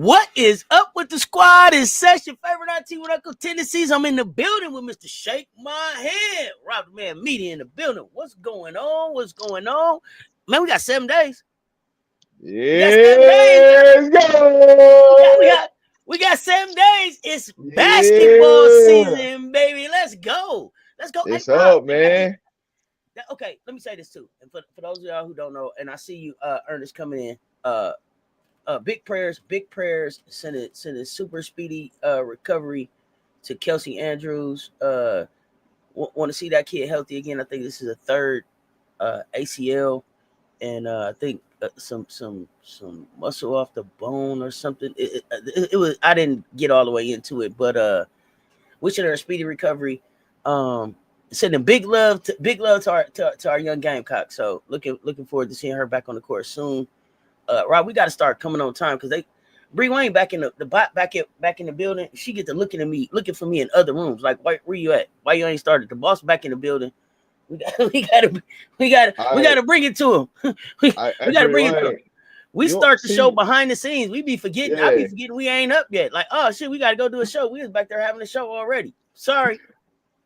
What is up with the squad? It's Session Favorite IT with Uncle Tendencies. I'm in the building with Mr. Shake My Head. Robert Man Media in the building. What's going on? What's going on? Man, we got 7 days. Let's go. We got 7 days. It's basketball season, baby. Let's go. It's hey, up, man. Okay, let me say this too. And for those of y'all who don't know, and I see you, Ernest, coming in. Big prayers, sending super speedy recovery to Kelsey Andrews. Want to see that kid healthy again. I think this is a third ACL, and I think some muscle off the bone or something. It was, I didn't get all the way into it, but wishing her a speedy recovery. Sending big love to our young Gamecock. So looking forward to seeing her back on the court soon. Rob, we got to start coming on time because Bree Wayne back in back in the building. She get to looking for me in other rooms. Like, where you at? Why you ain't started? The boss back in the building. We got to bring it to him. we got to bring it to him. We start the show behind the scenes. We be forgetting. Yeah. I be forgetting we ain't up yet. Like, oh shit, we got to go do a show. We was back there having a show already. Sorry.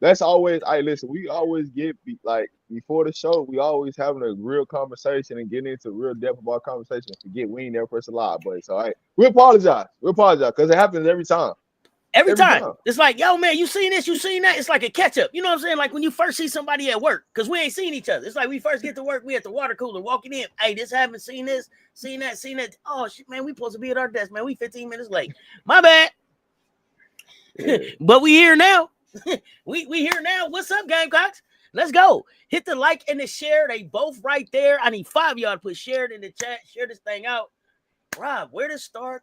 That's always. Listen. We always get like before the show. We always having a real conversation and getting into real depth about conversation. Forget we ain't never first alive, but so we apologize. We apologize because it happens every time. Every time. It's like, yo, man, you seen this? You seen that? It's like a catch up. You know what I'm saying? Like when you first see somebody at work, because we ain't seen each other. It's like we first get to work, we at the water cooler walking in. Hey, this happened, seen this, seen that. Oh shit, man, we supposed to be at our desk, man. We 15 minutes late. My bad. Yeah. But we here now. we here now. What's up, Gamecocks? Let's go. Hit the like and the share. They both right there. I need 5 of y'all to put share it in the chat. Share this thing out. Rob, where to start?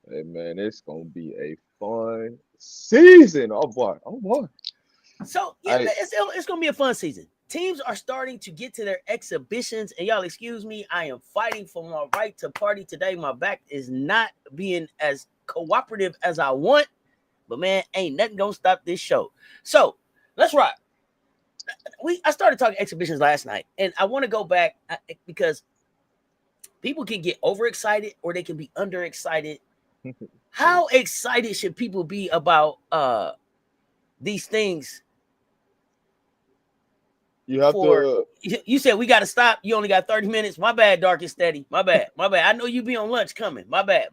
Hey man, it's gonna be a fun season. Oh boy. So yeah, man, it's gonna be a fun season. Teams are starting to get to their exhibitions, and y'all excuse me, I am fighting for my right to party today. My back is not being as cooperative as I want, but man, ain't nothing gonna stop this show. So let's rock. I started talking exhibitions last night, and I want to go back because people can get overexcited or they can be underexcited. How excited should people be about these things? You have to. You said we got to stop. You only got 30 minutes. My bad, Dark and Steady. My bad. I know you be on lunch coming. My bad.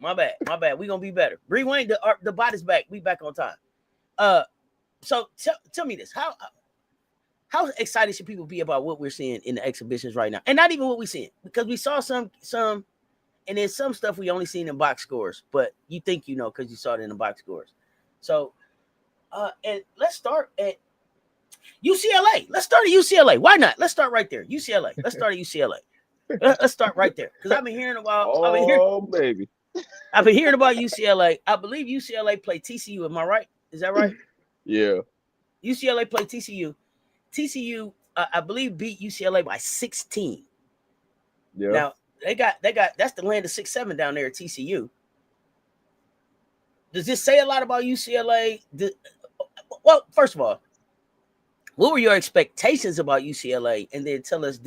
We gonna be better. Bree Wayne, the body's back. We back on time. So tell me this: how excited should people be about what we're seeing in the exhibitions right now, and not even what we're seeing, because we saw some, and then some stuff we only seen in box scores, but you think you know because you saw it in the box scores. So, and let's start at UCLA. Let's start at UCLA. Why not? Let's start right there. UCLA. Let's start at UCLA. Let's start right there because I've been hearing about. Baby. I've been hearing about UCLA. I believe UCLA played TCU. Am I right? Is that right? Yeah. UCLA played TCU. TCU, I believe, beat UCLA by 16. Yeah. Now they got. That's the land of 6-7 down there at TCU. Does this say a lot about UCLA? Well, first of all, what were your expectations about UCLA? And then tell us,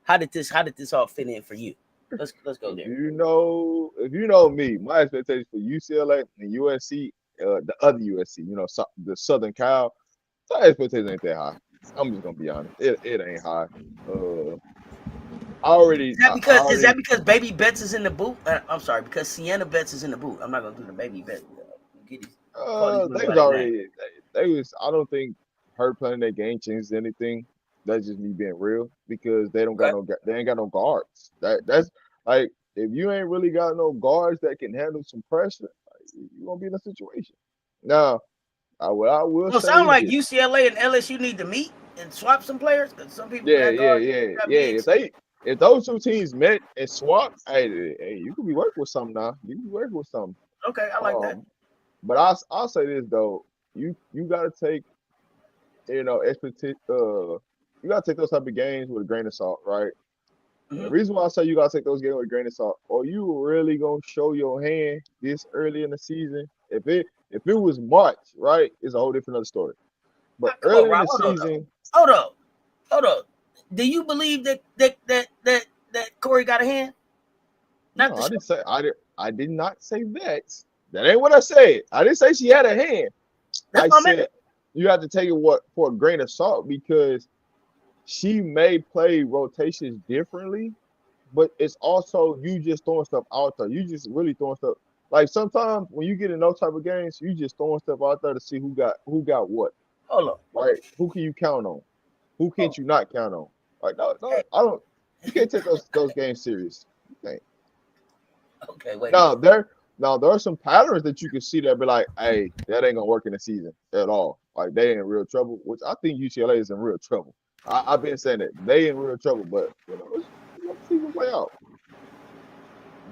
how did this all fit in for you? Let's go there. If you know me, my expectations for UCLA and USC, the other USC, the Southern Cal, my expectations ain't that high. I'm just gonna be honest. It ain't high. Is that because Baby Betts is in the boot? I'm sorry, because Sienna Betts is in the boot. I'm not gonna do the Baby Betts. I don't think her playing that game changes anything. That's just me being real because they ain't got no guards. That's like if you ain't really got no guards that can handle some pressure, you're gonna be in a situation. Now, I will say sound like UCLA and LSU need to meet and swap some players because some people. Yeah. If those two teams met and swapped, hey, you could be working with something now. You can be working with something. Okay, I like that. But I'll say this though, you gotta take, you gotta take those type of games with a grain of salt, right? Mm-hmm. The reason why I say you gotta take those games with a grain of salt, or you really gonna show your hand this early in the season? If it was March, right, it's a whole different other story. But early in the season, hold up. Do you believe that Corey got a hand? Not No, the I show. didn't say I did not say that. That ain't what I said. I didn't say she had a hand. That's I what I meant. said you have to take it what for a grain of salt because she may play rotations differently, but it's also you just throwing stuff out there. You just really throwing stuff. Like sometimes when you get in those type of games, you just throwing stuff out there to see who got what. Hold on. Right? Who can you count on? Who Hold can't you not count on? Like no, on. I don't. You can't take those games serious. You can't. Okay, wait a Now minute. there are some patterns that you can see that be like, hey, that ain't gonna work in the season at all. Like they in real trouble, which I think UCLA is in real trouble. I've been saying that they in real trouble, but let's let the season play out.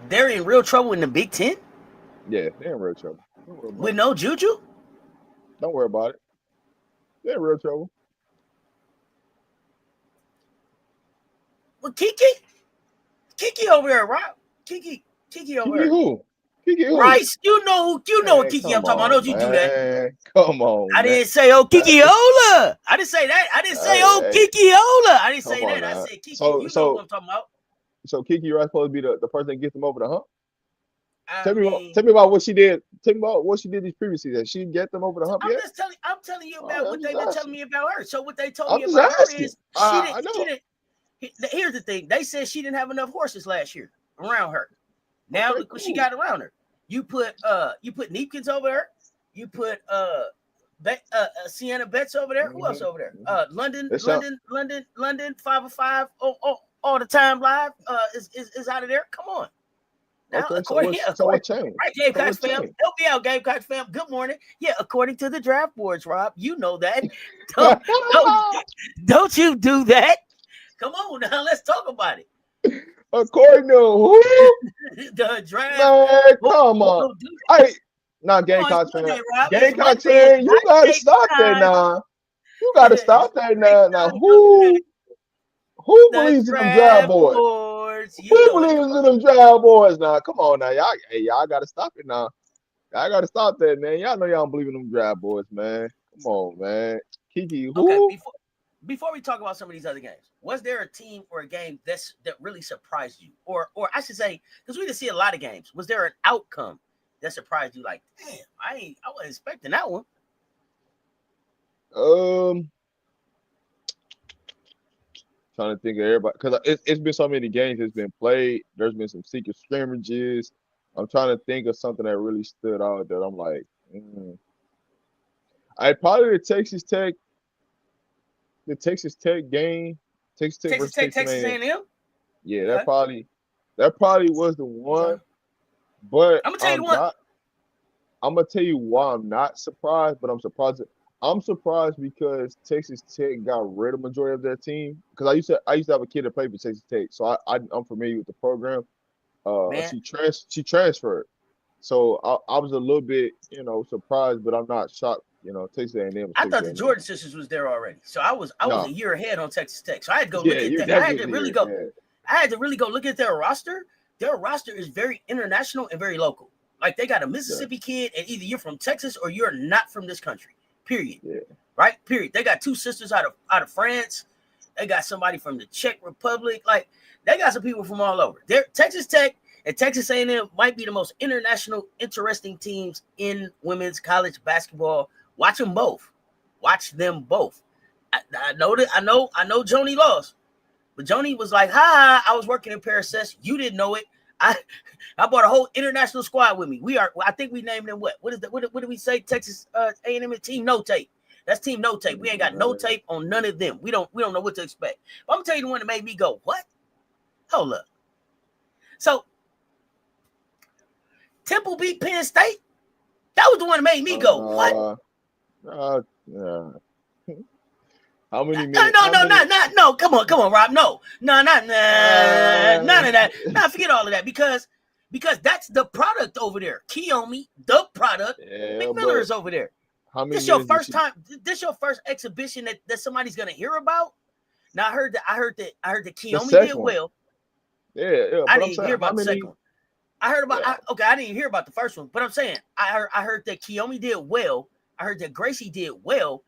They're in real trouble in the Big Ten Yeah, they're in real trouble. Don't worry about with it. no Juju. Don't worry about it. They're in real trouble. Well, Kiki over there, Rob. Kiki over Kiki there. who? Kiki who? Rice, you know what Man, Kiki I'm come talking about. I know on, you do that. man. Come on, I man. didn't say That, Kiki Ola. I didn't say that. I didn't say hey, Kiki Ola. I didn't come say on that. I now. said Kiki. So You know so what I'm talking about. so Kiki Rice supposed to be the person that gets them over the hump. I mean, Tell me about what she did. Tell me about what she did these previous seasons. She get them over the hump yet? I'm telling you All about right, I'm what just they've been telling asking. me about her. So what they told I'm me just about her asking. is she I know. didn't. Here's the thing. They said she didn't have enough horses last year around her. Now Okay, look what she cool. got around her. You put Neepkins over there. You put Sienna Betts over there. Who else over there? Mm-hmm. London, It sound 505 all the time live. Is out of there. Come on. Now, okay. according So what changed? right, So Gamecocks what fam, changed? help me out, Gamecocks fam. Good morning. Yeah, according to the draft boards, Rob, you know that. Don't don't don't you do that? Come on now, let's talk about it. According to who? The draft. Man, Who come on. don't do that? Hey, now Come on, it's Gamecocks fan. Monday, Rob. It's Gamecocks Monday. It's fan, you hot gotta take stop that time. now. You gotta stop that Next now. Now time, don't do that. who The believes in them draft draft boys? boards. You Who know it. believes in them draft boys now? Come on now, y'all gotta stop it now. Y'all gotta stop that, man. Y'all know y'all don't believe in them draft boys, man. Come on, man. Kiki, Okay, who? before we talk about some of these other games, was there a team or a game that really surprised you, or I should say, because we didn't see a lot of games, was there an outcome that surprised you? Like, damn, I wasn't expecting that one. Um, trying to think of everybody because it's been so many games that's been played. There's been some secret scrimmages. I'm trying to think of something that really stood out that I'm like, I probably the Texas Tech game, Texas Tech Texas versus Tech, Texas Texas A&M. A&M. Yeah, Okay, that probably was the okay. one. But I'm gonna tell you the one. I'm gonna tell you why I'm not surprised, but I'm surprised. I'm surprised because Texas Tech got rid of majority of their team. Because I used to have a kid that played for Texas Tech, so I'm familiar with the program. Man, She transferred, so I was a little bit surprised, but I'm not shocked. Texas A&M was I Texas thought the A&M. Jordan sisters was there already, so I was a No, year ahead on Texas Tech. So I had to go yeah, look at you that. I had to definitely really are. go. Yeah, I had to really go look at their roster. Their roster is very international and very local. Like they got a yeah, Mississippi kid, and either you're from Texas or you're not from this country. Period. yeah. Right? Period. They got two sisters out of France. They got somebody from the Czech Republic. Like they got some people from all over. They're Texas Tech and Texas A&M might be the most international, interesting teams in women's college basketball. Watch them both. Watch them both. I know that. I know Joni lost. But Joni was like, "Hi, I was working in Paris. You didn't know it. I brought a whole international squad with me. I think we named them what? What is that? What did we say? Texas A&M team no tape. That's team no tape. We ain't got no tape on none of them. We don't know what to expect. But I'm gonna tell you the one that made me go, what? Hold up. So Temple beat Penn State. That was the one that made me go, what? Yeah. How many No, minutes? no. Come on, Rob. No, none of that. Nah, forget all of that because that's the product over there. Kiyomi, the product. Yeah, McMillan but is over there. how many This your minutes did first she? time. This your first exhibition that somebody's gonna hear about. Now I heard that The Kiyomi did second one. well. Yeah, I but didn't I'm even hear saying how about the many? second one. I heard about Yeah, I didn't even hear about the first one, but I'm saying I heard that Kiyomi did well. I heard that Gracie did well.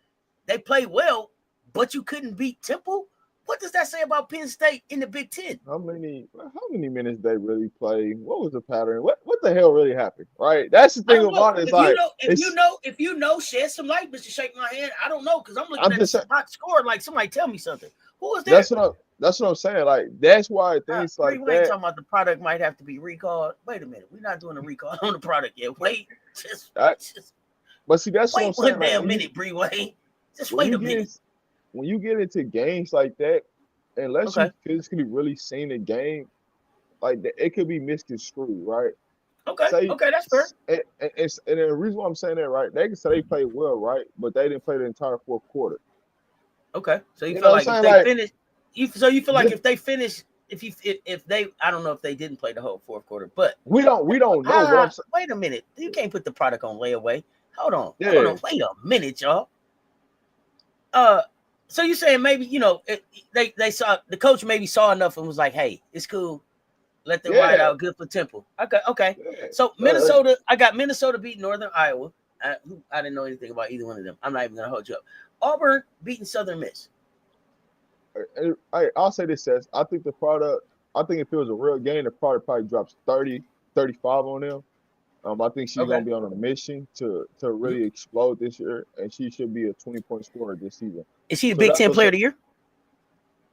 They played well, but you couldn't beat Temple. What does that say about Penn State in the Big Ten? How many minutes they really play? What was the pattern? What the hell really happened? Right? That's the I thing don't know. about it. It's like If you know, shed some light, Mr. Shake My Hand. I don't know because I'm looking I'm at just the box score like somebody tell me something. Who was there? that's what I'm saying. Like that's why things We like ain't that. talking about the product might have to be recalled. Wait a minute, we're not doing a recall on the product yet. Wait, just But see, that's what I'm wait saying. one Like damn minute, Bree. Wait, just when wait you a minute. when you get into games like that, unless you Okay, physically really seen the game, like that, it could be misconstrued, right? Say, okay, that's fair. and the reason why I'm saying that, right? They can say they played well, right? But they didn't play the entire fourth quarter. Okay, so you You know feel what I'm like if saying? they Like, finish, you feel like just, if they finish, if they, I don't know if they didn't play the whole fourth quarter, but we don't know what I'm saying. wait a minute, you can't put the product on layaway. Hold Yeah, on, wait a minute, y'all. So you saying maybe they saw the coach maybe saw enough and was like, hey, it's cool, let them ride yeah, out, good for Temple. Okay. yeah. So Minnesota, I got Minnesota beat Northern Iowa. I didn't know anything about either one of them. I'm not even gonna hold you up. Auburn beating Southern Miss. I'll say this, says I think the product. I think if it was a real game, the product probably drops 30, 35 on them. I think she's Okay. gonna be on a mission to Mhm. really explode this year, and she should be a 20-point scorer this season. Is she the So Big that's Ten what Player of the Year?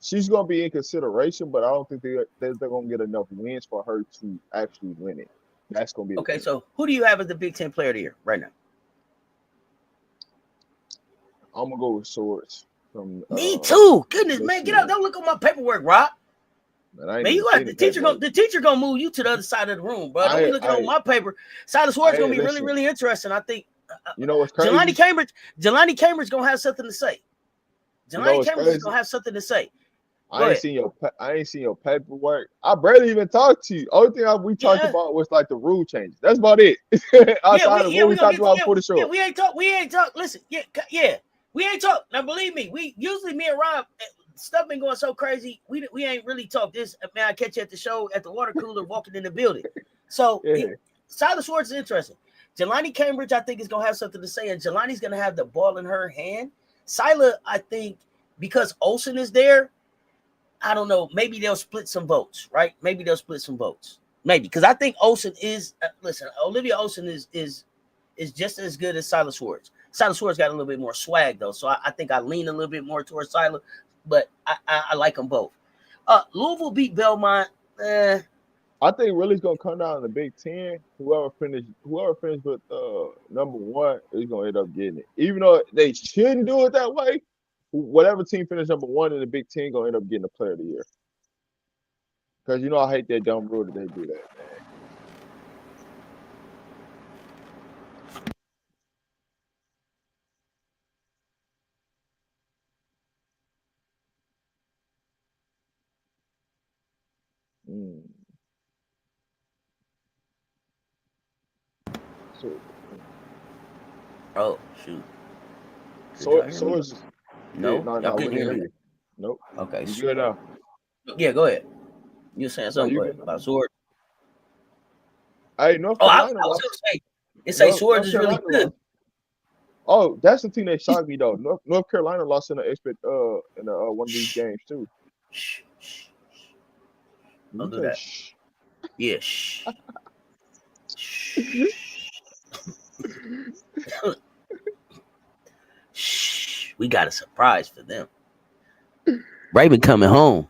she's gonna be in consideration, but I don't think they're gonna get enough wins for her to actually win it. That's gonna be the Okay, thing. so who do you have as the Big Ten Player of the Year right now? I'm gonna go with Swords from Me too. Goodness, man, get out! Michigan. Don't look at my paperwork, Rob. Man, I ain't Man, even you got seen the the teacher. paperwork. The teacher gonna move you to the other side of the room, bro. Don't be looking on my paper. Silas Ward's gonna be really, listen. really interesting. I think. You know what's Jelani crazy? Cambridge gonna have something to say. You know Jelani what's Cambridge is crazy? gonna have something to say. Go I ain't ahead. seen your paperwork. I barely even talked to you. Only thing we talked Yeah, about was like the rule changes. That's about it. Outside of what we we gonna talked get about before the show. we ain't talk. We ain't talk. Listen, yeah. We ain't talk. Now believe me, we usually me and Rob stuff been going so crazy. We ain't really talk this. Man, I catch you at the show at the water cooler walking in the building. So Yeah. Silas Schwartz is interesting. Jelani Cambridge, I think, is gonna have something to say, and Jelani's gonna have the ball in her hand. Sila, I think, because Olsen is there, I don't know. Maybe they'll split some votes, right? Maybe they'll split some votes. Maybe because I think Olsen is. Listen, Olivia Olsen is just as good as Silas Schwartz. Silas Schwartz got a little bit more swag though, so I think I lean a little bit more towards Silas, but I like them both. Louisville beat Belmont. I think really it's gonna come down to the Big Ten. Whoever finished with number one is gonna end up getting it. Even though they shouldn't do it that way, whatever team finished number one in the Big Ten gonna end up getting the player of the year. Because I hate that dumb rule that they do that, man. Mm. So Oh shoot! Did so y'all hear so me? it's yeah, No, y'all no, we couldn't didn't hear hear me. you. Nope. Okay. You good now. Yeah, go ahead. You saying No, something? you Go good ahead now. about Sword. Hey, North Oh, I Carolina was lost. gonna say it say Swords North is really Carolina good. lost. Oh, that's the team that shocked me though. North Carolina lost in one of these Shh, games too. shh, shh. You Don't do say that. shh. Yeah, shh, shh, shh. We got a surprise for them. Raven coming home.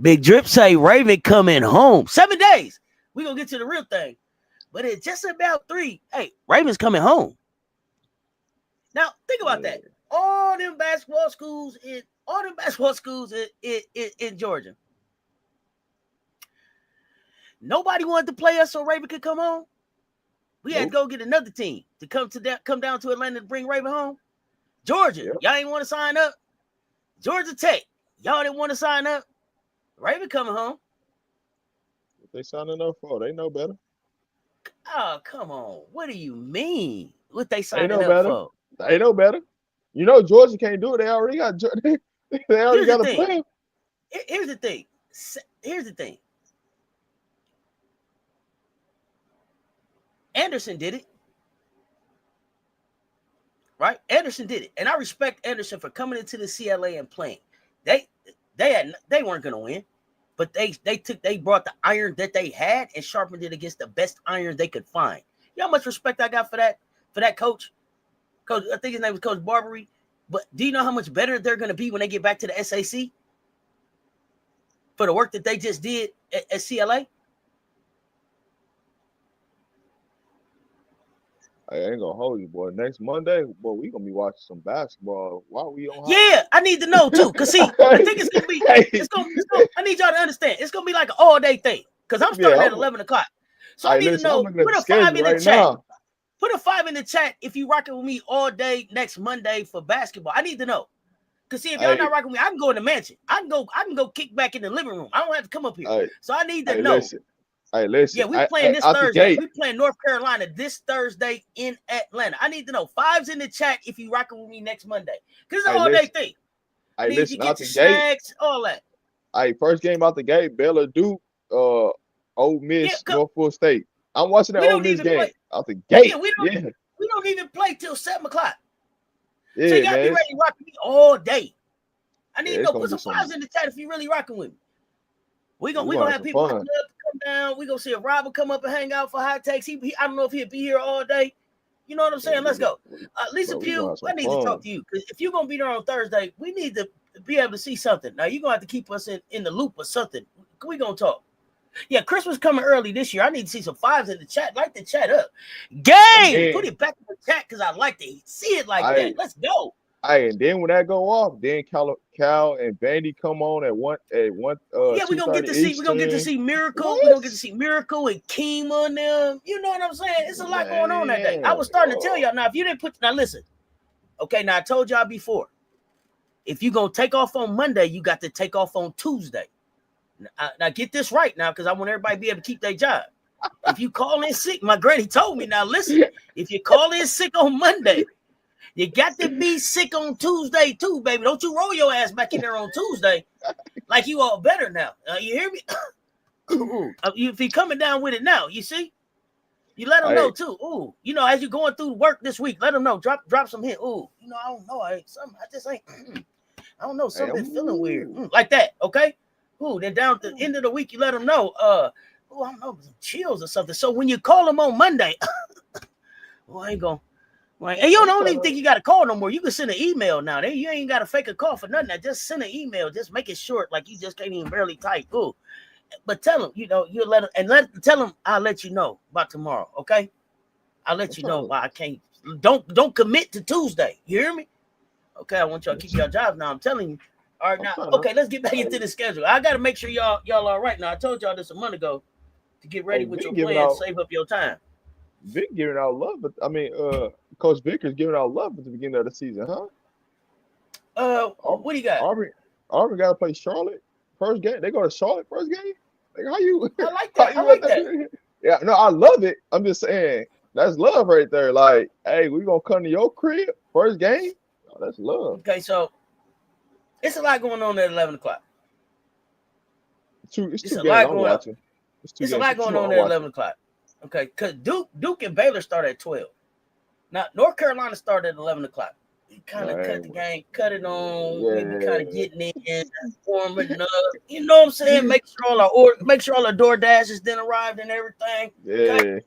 Big Drip say Raven coming home. 7 days. We gonna get to the real thing, but it's just about 3. Hey, Raven's coming home. Now think about Yeah. that. All them basketball schools in Georgia. Nobody wanted to play us so Raven could come home. We had to Nope. go get another team to come down to Atlanta to bring Raven home. Georgia, Yep. y'all ain't want to sign up. Georgia Tech, y'all didn't want to sign up. Raven coming home. What they signing up for? They know better. Oh, come on. What do you mean? What they They signing know up better. for? They know better. Georgia can't do it. They already got. They already Here's the got a thing. plan. Here's the thing. Here's the thing. Anderson did it. Right? Anderson did it. And I respect Anderson for coming into the CLA and playing. They weren't gonna win, but they brought the iron that they had and sharpened it against the best iron they could find. You know how much respect I got for that coach? Coach, I think his name was Coach Barbary. But do you know how much better they're gonna be when they get back to the SAC for the work that they just did at CLA? I ain't gonna hold you, boy. Next Monday, boy, we gonna be watching some basketball. Why we on? Yeah, I need to know too. Cause see, I think it's gonna be. It's gonna. I need y'all to understand. It's gonna be like an all day thing. Cause I'm starting at 11 o'clock. So I need to know. Put a 5 in the chat. Put a 5 in the chat if you rocking with me all day next Monday for basketball. I need to know. Cause see, if y'all not rocking with me, I can go in the mansion. I can go kick back in the living room. I don't have to come up here. So I need to know. Listen. Yeah, we playing this Thursday. We playing North Carolina this Thursday in Atlanta. I need to know 5s in the chat if you rocking with me next Monday. Cause it's an all day thing. I need you to get your snacks, all that. First game out the gate, Baylor Duke, Ole Miss, Norfolk State. I'm watching that Ole Miss game out the gate. Yeah, we don't even play till 7 o'clock. Yeah, so you gotta be ready to rock with me all day. I need to know. Put some 5s in the chat if you really rocking with me. We gonna have people come down. We gonna see if Rob will come up and hang out for hot takes. I don't know if he'll be here all day. You know what I'm saying? Let's go. Lisa Pugh, I need to talk to you because if you're gonna be there on Thursday, we need to be able to see something. Now you're gonna have to keep us in the loop or something. We gonna talk. Yeah, Christmas coming early this year. I need to see some 5s in the chat. Light the chat up. Game! Put it back in the chat because I like to see it like that. Let's go. And then when that go off, then Cal and Vandy come on at one. Yeah, we're gonna get to see Miracle. We're gonna get to see Miracle and Keem on them. You know what I'm saying? It's a lot going on that day. I was starting to tell y'all now. If you didn't listen. Okay, now I told y'all before. If you're gonna take off on Monday, you got to take off on Tuesday. Now get this right now, because I want everybody to be able to keep their job. If you call in sick, my granny told me. Now listen, if you call in sick on Monday. You got to be sick on Tuesday too, baby. Don't you roll your ass back in there on Tuesday like you all better now. You hear me? If you're coming down with it now, you see? You let them know too. Ooh, as you're going through work this week, let them know. Drop some hint. Ooh, I don't know. I just ain't. I don't know. Something feeling weird. Like that, okay? Ooh, then down at the end of the week, you let them know. I don't know, some chills or something. So when you call them on Monday, I ain't gonna. Right. And you don't even think you got to call no more. You can send an email now. You ain't got to fake a call for nothing. Just send an email. Just make it short, like you just can't even barely type. Ooh. But tell them, you let them and tell them I'll let you know about tomorrow. Okay, I'll let you know. Why I can't. Don't commit to Tuesday. You hear me? Okay, I want y'all to keep your jobs now. I'm telling you. All right, now. Okay, let's get back into the schedule. I got to make sure y'all all right. Now I told y'all this a month ago to get ready with your plan. Save up your time. Vic giving out love, but Coach Vickers giving out love at the beginning of the season, huh? What do you got? Auburn got to play Charlotte first game. They go to Charlotte first game. Like how you? I like that. I like that. Yeah, no, I love it. I'm just saying that's love right there. Like, hey, we gonna come to your crib first game. Oh, that's love. Okay, so it's a lot going on at 11 o'clock. It's two games I'm watching. It's a lot going on at 11 o'clock. Okay, because Duke and Baylor start at 12. Now, North Carolina started at 11 o'clock. We kind of cut the game, cut it on. We kind of getting in, warming up. You know what I'm saying? Make sure all our DoorDash has then arrived and everything. Yeah.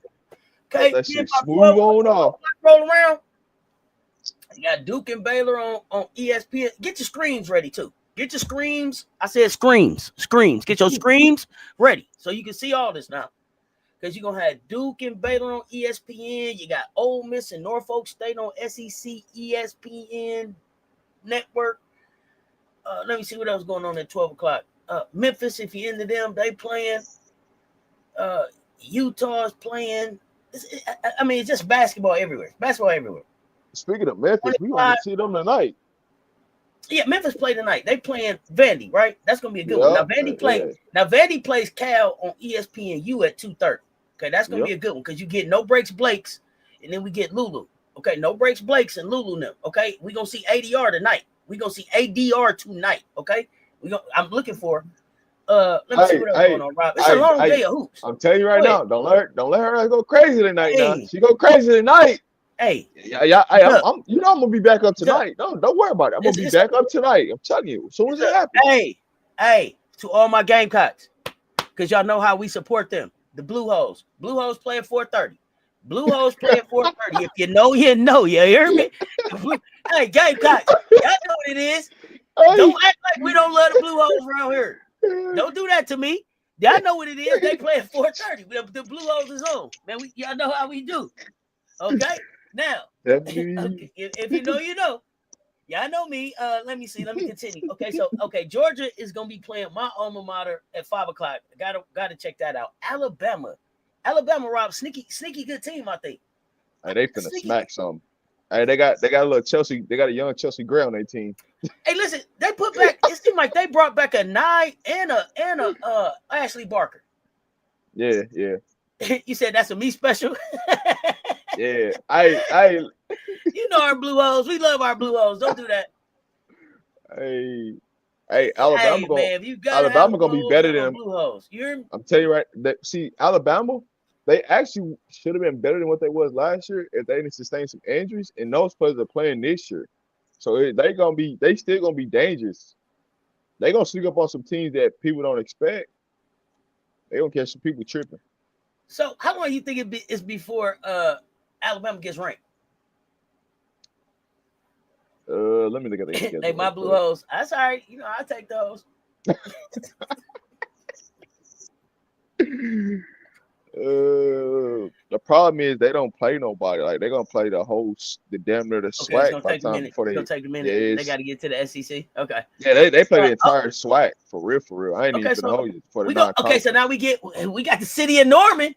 Okay. That shit smooth on off. Roll around. You got Duke and Baylor on ESPN. Get your screens ready, too. Get your screens. I said screens. Get your screens ready so you can see all this now. Because you're going to have Duke and Baylor on ESPN. You got Ole Miss and Norfolk State on SEC ESPN network. Let me see what else going on at 12 o'clock. Memphis, if you're into them, they playing. Utah's playing. It's just basketball everywhere. Speaking of Memphis, we want to see them tonight. Yeah, Memphis play tonight. They playing Vandy, right? That's going to be a good one. Now, Vandy plays Cal on ESPNU at 2:30. Okay, that's going to be a good one because you get No Breaks Blakes, and then we get Lulu. Okay, No Breaks Blakes and Lulu now. Okay, we're going to see ADR tonight. We're going to see ADR tonight. Okay, I'm looking for let me see what else going on, Rob. It's a long day of hoops. I'm telling you right now, don't let her go crazy tonight. Now she go crazy tonight. Hey, Yeah. look, I'm gonna be back up tonight. Don't worry about it. I'm gonna be back up tonight. I'm telling you, as soon as it happens. Hey, to all my Gamecocks, because y'all know how we support them. The Blue Holes play at 4:30. Blue Holes play at 4:30. If you know, you know. You hear me? Hey, Gamecocks, y'all know what it is. Don't act like we don't love the Blue Holes around here. Don't do that to me. Y'all know what it is. They play at 4:30. The Blue Holes is on. Man, y'all know how we do. Okay? Now, okay, if you know, you know. Y'all know me. Let me see. Let me continue. Okay, so Georgia is gonna be playing my alma mater at 5:00. Gotta check that out. Alabama, Rob, sneaky good team, I think. Hey, they finna smack some. Hey, they got a little Chelsea. They got a young Chelsea Gray on their team. Hey, listen, they put back. It seemed like they brought back a Nye and a Ashley Barker. Yeah. You said that's a me special. Yeah, You know our Blue Holes. We love our Blue Holes. Don't do that. Hey, Alabama gonna be better than them. Blue Holes. I'm telling you right. See, Alabama, they actually should have been better than what they was last year if they didn't sustain some injuries. And those players are playing this year, so they still gonna be dangerous. They gonna sneak up on some teams that people don't expect. They gonna catch some people tripping. So, how long do you think it's before Alabama gets ranked? Let me look at the schedule. They my Blue Holes. That's all right. You know, I take those. The problem is they don't play nobody. Like they're gonna play the damn near the SWAC by the time before they. It's gonna take a minute. They got to get to the SEC. Okay. Yeah, they play the entire SWAC for real. I ain't even gonna hold you for the Okay, so now we got the city of Norman.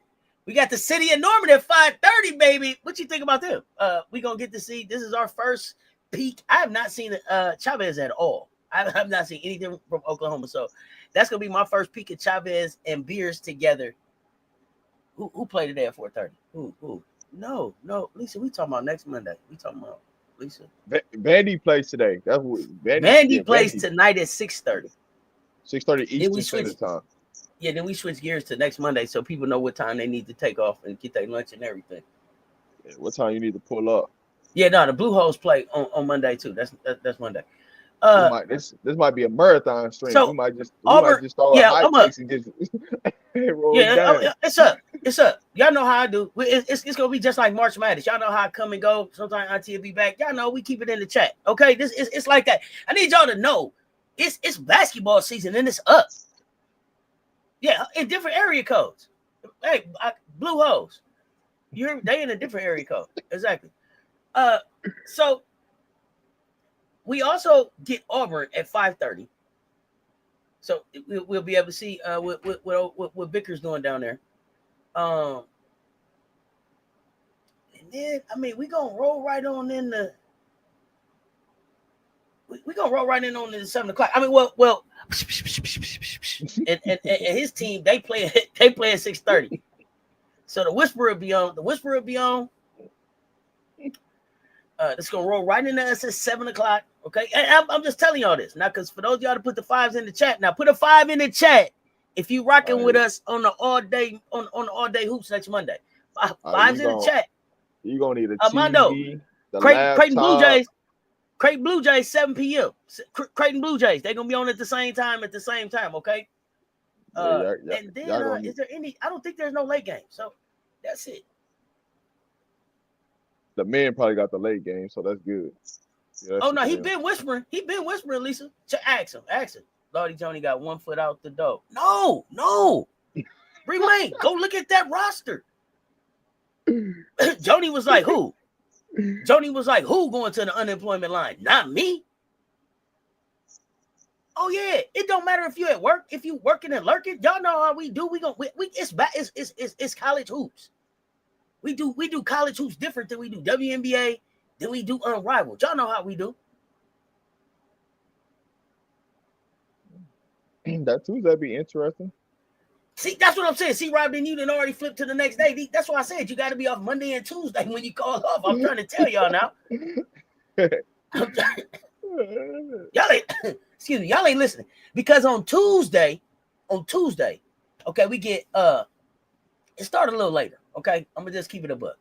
We got the city of Norman at 5:30, baby. What you think about them? We gonna get to see. This is our first peak. I have not seen Chavez at all. I have not seen anything from Oklahoma. So that's gonna be my first peek at Chavez and Beers together. Who played today at 4:30? Who? No, Lisa. We talking about next Monday. We talking about Lisa. Vandy plays today. That's what Vandy plays tonight at 6:30. 6:30 Eastern Standard Time. Yeah, then we switch gears to next Monday so people know what time they need to take off and get their lunch and everything. Yeah, what time you need to pull up? Yeah, no, the Blue Holes play on Monday too. That's Monday. This might be a marathon stream. So we might just start with high takes and just roll down. It's up. Y'all know how I do. It's gonna be just like March Madness. Y'all know how I come and go. Sometimes Auntie will be back. Y'all know we keep it in the chat. Okay, it's like that. I need y'all to know it's basketball season and it's up. Yeah, in different area codes. Hey, Blue Holes. They in a different area code. Exactly. So we also get Auburn at 5:30. So we'll be able to see what Vickers doing down there. And then we gonna roll right on in the. We gonna roll right in on the 7:00. Well, and his team they play at 6:30. So the Whisper will be on. It's gonna roll right into us at 7:00. Okay, and I'm just telling y'all this now because for those of y'all to put the 5s in the chat, now put a 5 in the chat if you rocking with us on the all day hoops next Monday. 5s in the chat. You gonna need a Armando, TV, Creighton Blue Jays. Creighton Blue Jays 7 p.m. Creighton Blue Jays. They're gonna be on at the same time. Okay. And then is there any? I don't think there's no late game. So that's it. The men probably got the late game, so that's good. Yeah, no, he been whispering, Lisa. Ask him. Lordy Johnny got 1 foot out the door. No. Remain. Go look at that roster. Joni was like, who? Who going to the unemployment line? Not me. Oh yeah, it don't matter if you at work, if you working and lurking. Y'all know how we do. It's college hoops. We do college hoops different than we do WNBA, than we do Unrivaled. Y'all know how we do. That Tuesday be interesting. See, that's what I'm saying. See, Rob, then you done already flipped to the next day. That's why I said you got to be off Monday and Tuesday when you call off. I'm trying to tell y'all now. Y'all ain't listening. Because on Tuesday, okay, we get it started a little later. Okay, I'm gonna just keep it a buck.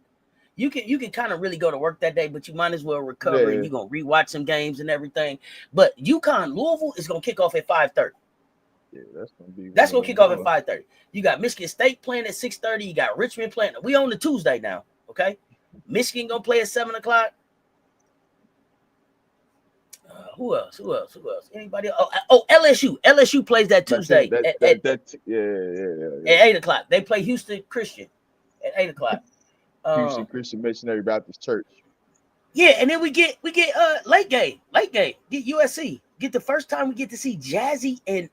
you can kind of really go to work that day, but you might as well recover and you're gonna rewatch some games and everything. But UConn Louisville is gonna kick off at 5:30. Yeah, that's gonna kick off at 5:30. You got Michigan State playing at 6:30. You got Richmond playing. We on the Tuesday now, okay? Michigan gonna play at 7:00. Who else? Anybody else? Oh, LSU. LSU plays that Tuesday at 8:00. They play Houston Christian at 8:00. Houston Christian Missionary Baptist Church. Yeah, and then we get late game. Get USC. Get the first time we get to see Jazzy and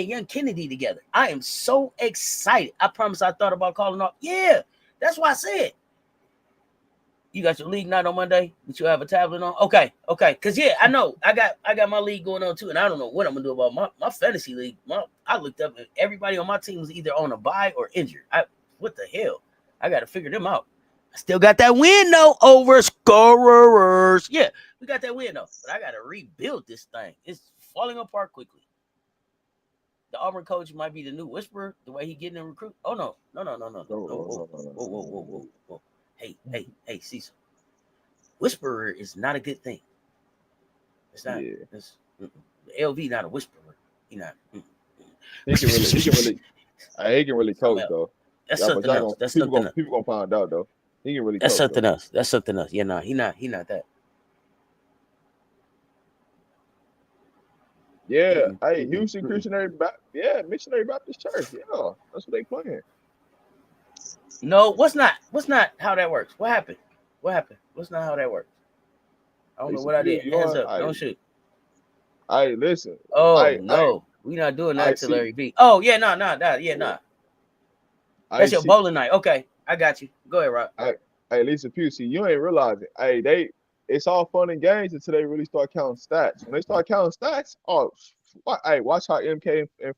Young Kennedy together. I am so excited. I promise I thought about calling off. Yeah, that's why I said. You got your league night on Monday, but you have a tablet on? Okay. Because, yeah, I know. I got my league going on, too, and I don't know what I'm going to do about my fantasy league. I looked up, and everybody on my team was either on a bye or injured. What the hell? I got to figure them out. I still got that win, though, over Scorers. Yeah, we got that win, though, but I got to rebuild this thing. It's falling apart quickly. The Auburn coach might be the new Whisperer, the way he getting in recruit. Oh, no. Whoa. Hey, Cecil. Whisperer is not a good thing. It's not. Yeah. LV not a whisperer. He not. He can really coach though. That's something else. People gonna find out though. He can really. That's something else. That's something else. Yeah, he not that. Yeah, hey, Houston Missionary Baptist Church. Yeah, that's what they playing. No, what's not how that works? What happened? What's not how that works? I don't know what I did. Hands up. Don't shoot. Hey, listen. Oh, no. We not doing that to Larry B. Oh, yeah, nah. That's your bowling night. Okay, I got you. Go ahead, Rob. Hey, Lisa Pusey, you ain't realizing. Hey, it's all fun and games until they really start counting stats. When they start counting stats, watch how MK and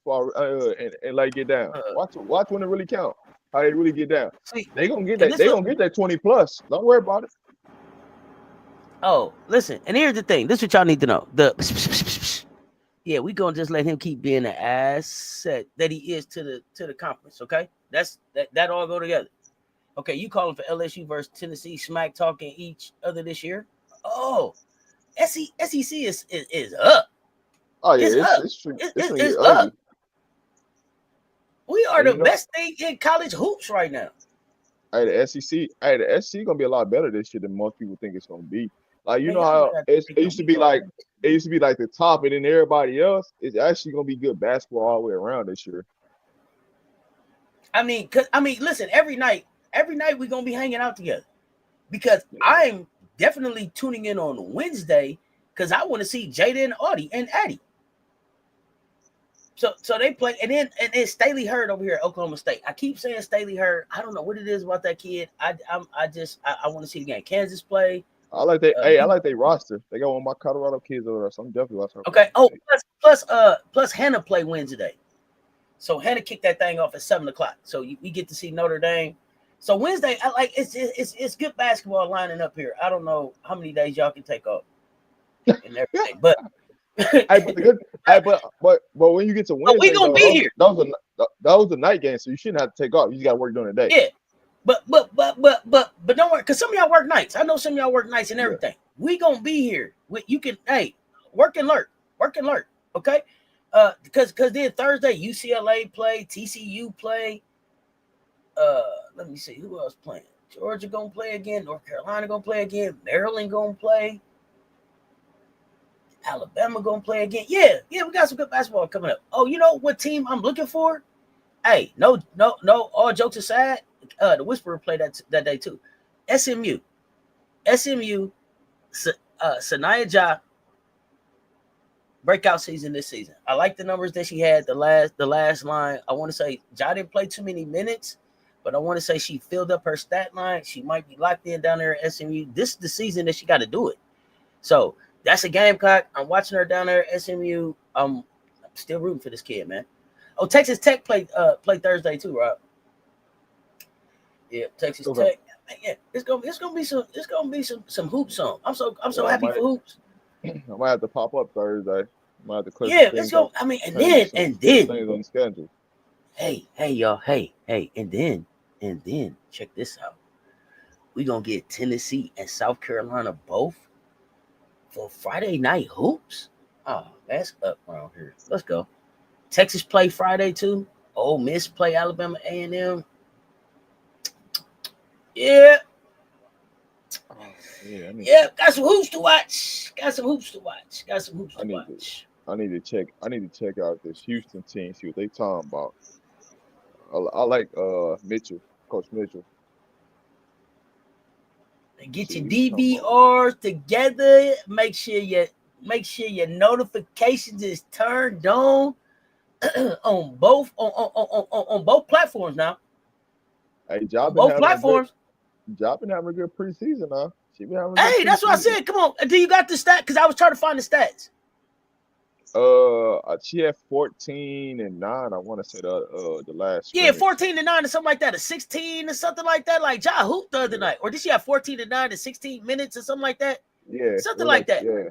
like get down. Watch when it really count. How they really get down. See, they gonna get that. They gonna get that 20 plus. Don't worry about it. Oh, listen, and here's the thing. This is what y'all need to know. Yeah, we gonna just let him keep being the asset that he is to the conference. Okay, that all go together. Okay, you calling for LSU versus Tennessee, smack talking each other this year? Oh, SEC is up. Oh yeah, it's up. We are the best thing in college hoops right now. Hey, the SEC gonna be a lot better this year than most people think it's gonna be. Like how it used to be like the top, and then everybody else is actually gonna be good basketball all the way around this year. Listen, every night we're gonna be hanging out together because I'm definitely tuning in on Wednesday because I want to see Jada and Audie and Addie. So they play, and then Staley Hurd over here at Oklahoma State. I keep saying Staley Hurd. I don't know what it is about that kid. I want to see the game. Kansas play. I like that. I like their roster. They got one of my Colorado kids over there, so I'm definitely watching. Okay. Oh, plus Hannah play Wednesday. So Hannah kicked that thing off at 7:00. So we get to see Notre Dame. So Wednesday, it's good basketball lining up here. I don't know how many days y'all can take off and everything, but. But when you get to Wednesday, we gonna be here. That was the night game, so you shouldn't have to take off. You just got to work during the day. Yeah, but don't worry, because some of y'all work nights. I know some of y'all work nights and everything. Yeah. We gonna be here. You can work and learn. Okay, because then Thursday UCLA play, TCU play. Let me see who else playing. Georgia gonna play again. North Carolina gonna play again. Maryland gonna play. Alabama gonna play again. Yeah, we got some good basketball coming up. Oh, you know what team I'm looking for? Hey, no. All jokes aside, the Whisperer played that day too. SMU, Sanaya Ja breakout season this season. I like the numbers that she had. The last line. I want to say Ja didn't play too many minutes, but I want to say she filled up her stat line. She might be locked in down there at SMU. This is the season that she got to do it. So. That's a Gamecock. I'm watching her down there at SMU. I'm still rooting for this kid, man. Oh, Texas Tech played Thursday too, Rob. Yeah, Texas Tech. Yeah, it's gonna be some hoops on. I'm so happy for hoops. I might have to pop up Thursday. Might have to click. Yeah, let's go. And then things on the schedule. Hey, y'all. Hey, and then check this out. we gonna get Tennessee and South Carolina both for Friday night hoops. Oh, that's up around here. Let's go. Texas play Friday too. Ole Miss play Alabama A&M. Yeah, Yeah, yeah. Got some hoops to watch. Got some hoops to watch. I need to check. I need to check out this Houston team. See what they talking about. I like Mitchell, Coach Mitchell. Get See your what he talking about. DVRs together. Make sure your notifications is turned on on both platforms now. Hey, On both platforms. Job been having a good preseason now. She been having a good Hey, that's what I preseason. said. Come on. Do you got the stat? Because I was trying to find the stats. She had 14-9. I want to say the last Yeah, scrimmage. 14-9 or something like that, or 16 or something like that. Like Ja hooped the other night. Or did she have 14-9 in 16 minutes or something like that? Yeah, Something like that. yeah.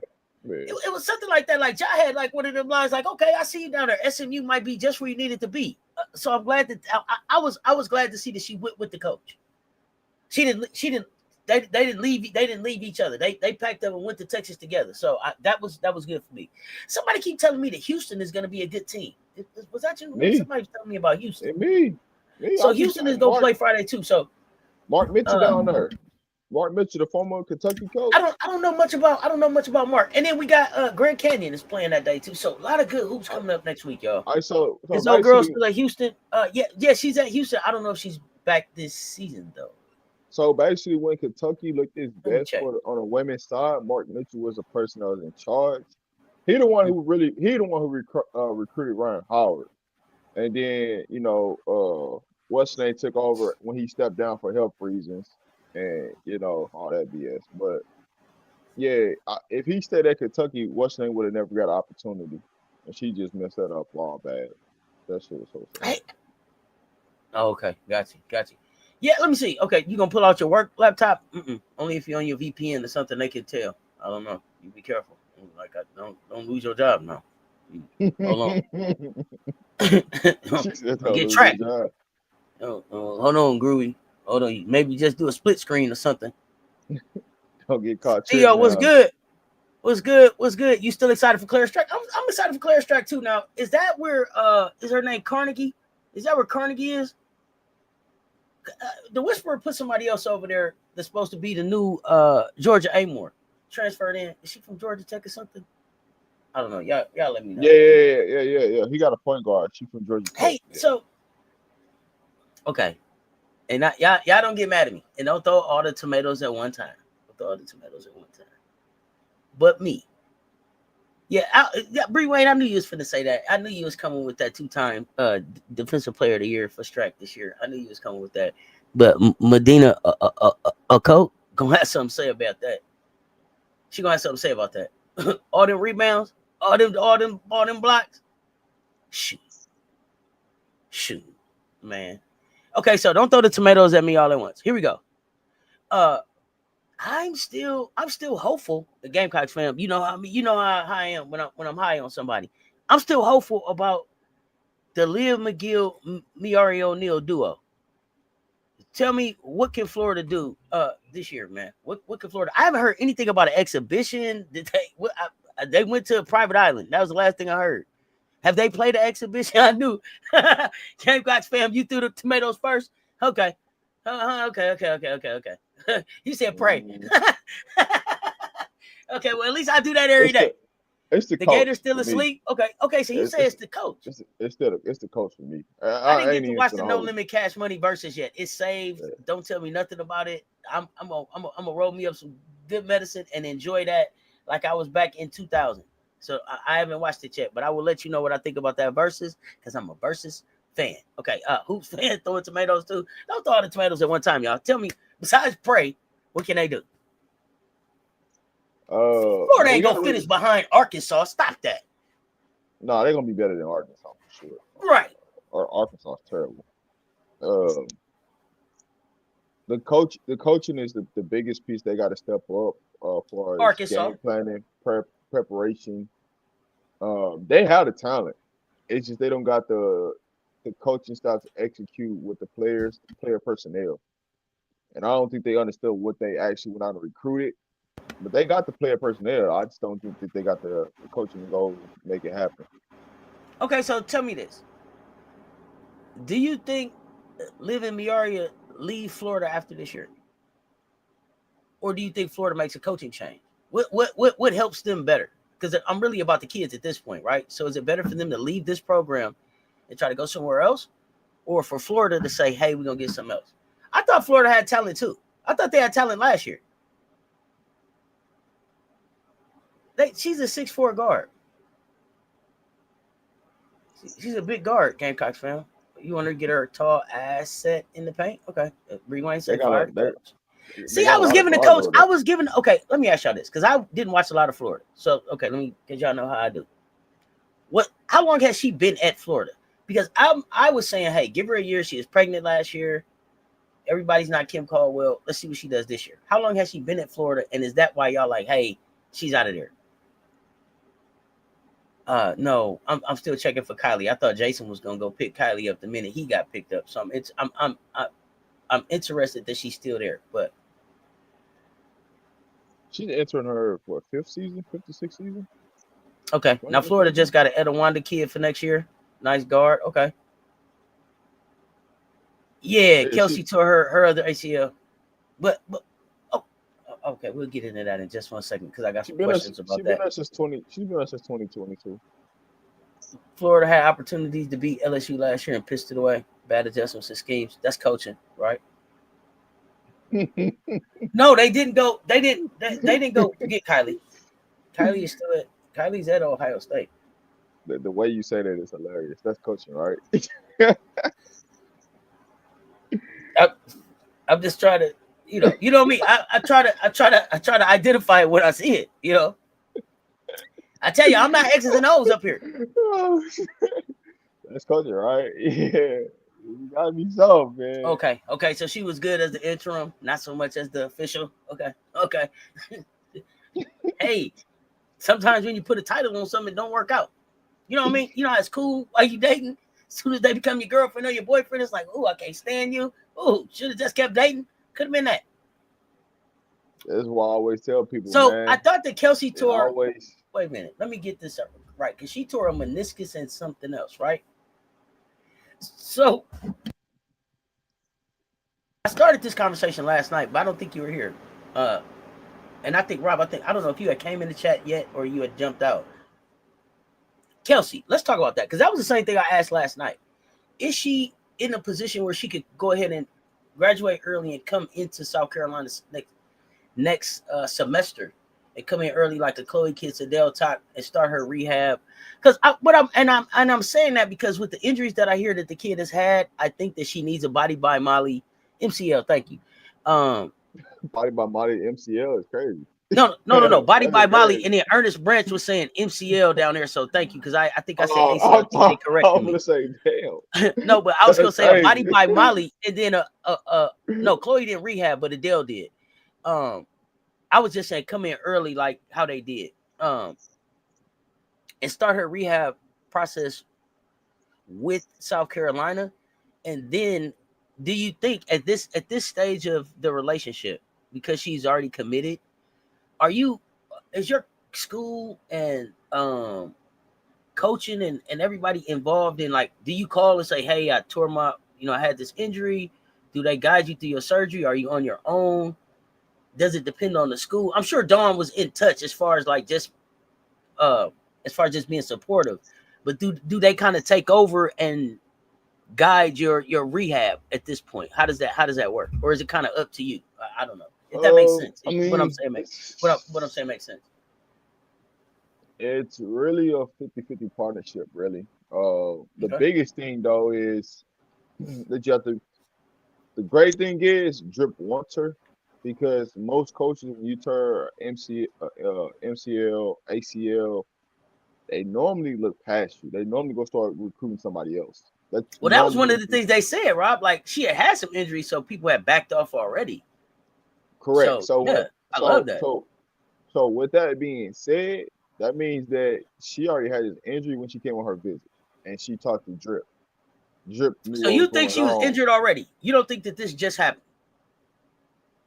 It was something like that. Like Ja had like one of them lines, like, okay, I see you down there. SMU might be just where you needed to be. So I'm glad that I was glad to see that she went with the coach. She didn't. They didn't leave. They didn't leave each other. They packed up and went to Texas together. So that was good for me. Somebody keep telling me that Houston is going to be a good team. Was that you? Me. Somebody was telling me about Houston. Me. So Houston is going to play Friday too. So Mark Mitchell down there. Mark Mitchell, the former Kentucky coach. I don't know much about Mark. And then we got Grand Canyon is playing that day too. So a lot of good hoops coming up next week, y'all. So is old girl still at Houston? Yeah, she's at Houston. I don't know if she's back this season though. So basically, when Kentucky looked its best on the women's side, Mark Mitchell was the person that was in charge. He the one who recruited Ryan Howard, and then what's name took over when he stepped down for health reasons, and all that BS. But yeah, if he stayed at Kentucky, what's name would have never got an opportunity, and she just messed that up all bad. That shit was so sad. Oh, okay, got you. Yeah, let me see. Okay, you gonna pull out your work laptop? Only if you're on your VPN or something they can tell. I don't know. You be careful. Like, don't lose your job now. Hold on. Get tracked. Hold on, Groovy. Hold on. Maybe just do a split screen or something. Don't get caught. Theo, what's good? What's good? You still excited for Claire Strike? I'm excited for Claire Strike too. Now, is that where is her name Carnegie? Is that where Carnegie is? The Whisperer put somebody else over there that's supposed to be the new Georgia Amore transferred in. Is she from Georgia Tech or something? I don't know. Y'all let me know. Yeah. He got a point guard. She from Georgia Tech. Hey, so okay, and y'all don't get mad at me and don't throw all the tomatoes at one time. But me. Yeah, Bree Wayne, I knew you was finna say that. I knew you was coming with that 2-time defensive player of the year for Strack this year. I knew you was coming with that. But Medina Coach gonna have something to say about that. She gonna have something to say about that. All them rebounds, all them blocks. Shoot, man. Okay, so don't throw the tomatoes at me all at once. Here we go. I'm still hopeful. The Gamecocks fam, you know how I am when I'm high on somebody. I'm still hopeful about the Leah McGill Miari O'Neal duo. Tell me, what can Florida do this year, man? What can Florida? I haven't heard anything about an exhibition. They went to a private island. That was the last thing I heard. Have they played an exhibition? I knew. Gamecocks fam, you threw the tomatoes first. Okay. Okay. You said pray. Okay, well, at least I do that every day. It's the Gator's still asleep. Okay. So you say it's the coach. It's the coach for me. I didn't get to watch the No Limit Cash Money versus yet. It's saved. Yeah. Don't tell me nothing about it. I'm gonna roll me up some good medicine and enjoy that like I was back in 2000. So I haven't watched it yet, but I will let you know what I think about that versus because I'm a versus fan. Okay, Hoops fan throwing tomatoes too. Don't throw all the tomatoes at one time, y'all. Tell me, besides pray, what can they do? Florida ain't gonna finish behind Arkansas. Stop that. No, they're gonna be better than Arkansas for sure. Right. Or Arkansas is terrible. The coaching is the biggest piece they got to step up for Arkansas game planning, preparation. They have the talent. It's just they don't got the coaching staff to execute with the player personnel. and I don't think they understood what they actually went out and recruited. But they got the player personnel. I just don't think that they got the coaching to go make it happen. Okay, so tell me this: do you think Liv and Miaria leave Florida after this year, or do you think Florida makes a coaching change? What helps them better? Because I'm really about the kids at this point, right? So is it better for them to leave this program and try to go somewhere else, or for Florida to say, "Hey, we're gonna get something else"? I thought Florida had talent too. I thought they had talent last year. She's a 6'4" guard. She's a big guard, Gamecocks fan. You want her to get her tall ass set in the paint? Okay. Rewind say fire. See, I was giving the coach. Okay, let me ask y'all this, because I didn't watch a lot of Florida. So, okay, let me get y'all know how I do. How long has she been at Florida? Because I was saying, hey, give her a year. She was pregnant last year. Everybody's not Kim Caldwell. Let's see what she does this year. How long has she been at Florida? And is that why y'all like, hey, she's out of there? No, I'm still checking for Kylie. I thought Jason was gonna go pick Kylie up the minute he got picked up. So I'm interested that she's still there. But she's entering her fifth season, 56th season. Okay, now Florida just got an Edawanda kid for next year. Nice guard. Okay. Yeah, Kelsey tore her other ACL, but okay, we'll get into that in just 1 second because I got some questions about that. She's been there since 2022. Florida had opportunities to beat LSU last year and pissed it away. Bad adjustments and schemes. That's coaching, right? No, they didn't go. They didn't go get Kylie. Kylie's at Ohio State. The way you say that is hilarious. That's coaching, right? I'm just trying to, you know me. I try to identify it when I see it. I tell you, I'm not X's and O's up here. That's coaching, right? Yeah, you gotta be soft, man. Okay. So she was good as the interim, not so much as the official. Okay. Hey, sometimes when you put a title on something, it don't work out. You know what I mean? You know how it's cool while you dating. As soon as they become your girlfriend or your boyfriend, it's like, oh, I can't stand you. Oh, should have just kept dating. Could have been that. That's why I always tell people. So man, I thought that Kelsey tore. Wait a minute. Let me get this up right, because she tore a meniscus and something else, right? So I started this conversation last night, but I don't think you were here. And I think Rob, I don't know if you had came in the chat yet or you had jumped out. Kelsey, let's talk about that, because that was the same thing I asked last night. Is she in a position where she could go ahead and graduate early and come into South Carolina next semester and come in early like a Chloe Kid-Sadell type and start her rehab? Because I'm saying that because with the injuries that I hear that the kid has had, I think that she needs a body by Molly MCL. Thank you. Body by Molly MCL is crazy. No. Body by Molly, and then Ernest Branch was saying MCL down there. So thank you, because I think I said ACL. They corrected me. I'm gonna say damn. No, but I was gonna say a body by Molly, and then no, Chloe didn't rehab, but Adele did. I was just saying come in early like how they did. And start her rehab process with South Carolina. And then do you think at this stage of the relationship, because she's already committed, is your school and coaching and everybody involved in, like, do you call and say, hey, I tore my, I had this injury? Do they guide you through your surgery? Are you on your own? Does it depend on the school? I'm sure Dawn was in touch as far as just being supportive, but do they kind of take over and guide your rehab at this point? How does that work? Or is it kind of up to you? I don't know. If that makes sense. What I'm saying makes sense. It's really a 50-50 partnership, really. The biggest thing, though, is that you have to. The great thing is Drip wants her, because most coaches, when you turn MCL, ACL, they normally look past you. They normally go start recruiting somebody else. That was one of the things they said, Rob. Like, she had some injuries, so people had backed off already. Correct. I love that. So with that being said, that means that she already had this injury when she came on her visit, and she talked to Drip. So you think she was injured already? You don't think that this just happened?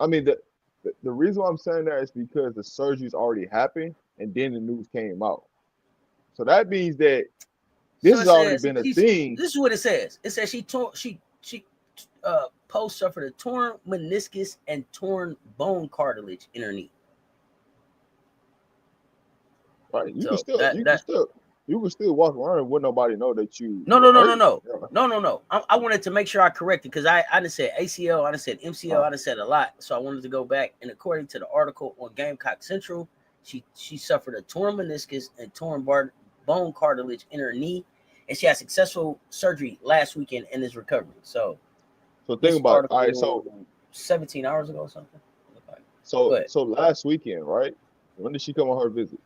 I mean, the reason why I'm saying that is because the surgery's already happened, and then the news came out. So that means that this So has it already says been a thing. this is what it says. It says she post suffered a torn meniscus and torn bone cartilage in her knee. Right? You can So still, you can still walk around and wouldn't nobody know that no hurt. no. I wanted to make sure I corrected because I done said ACL, I done said MCL, I done said a lot. So I wanted to go back, and according to the article on Gamecock Central, she suffered a torn meniscus and torn bone cartilage in her knee, and she had successful surgery last weekend and is recovering. So Think this about it. All right, so 17 hours ago or something. So last weekend, right? When did she come on her visit?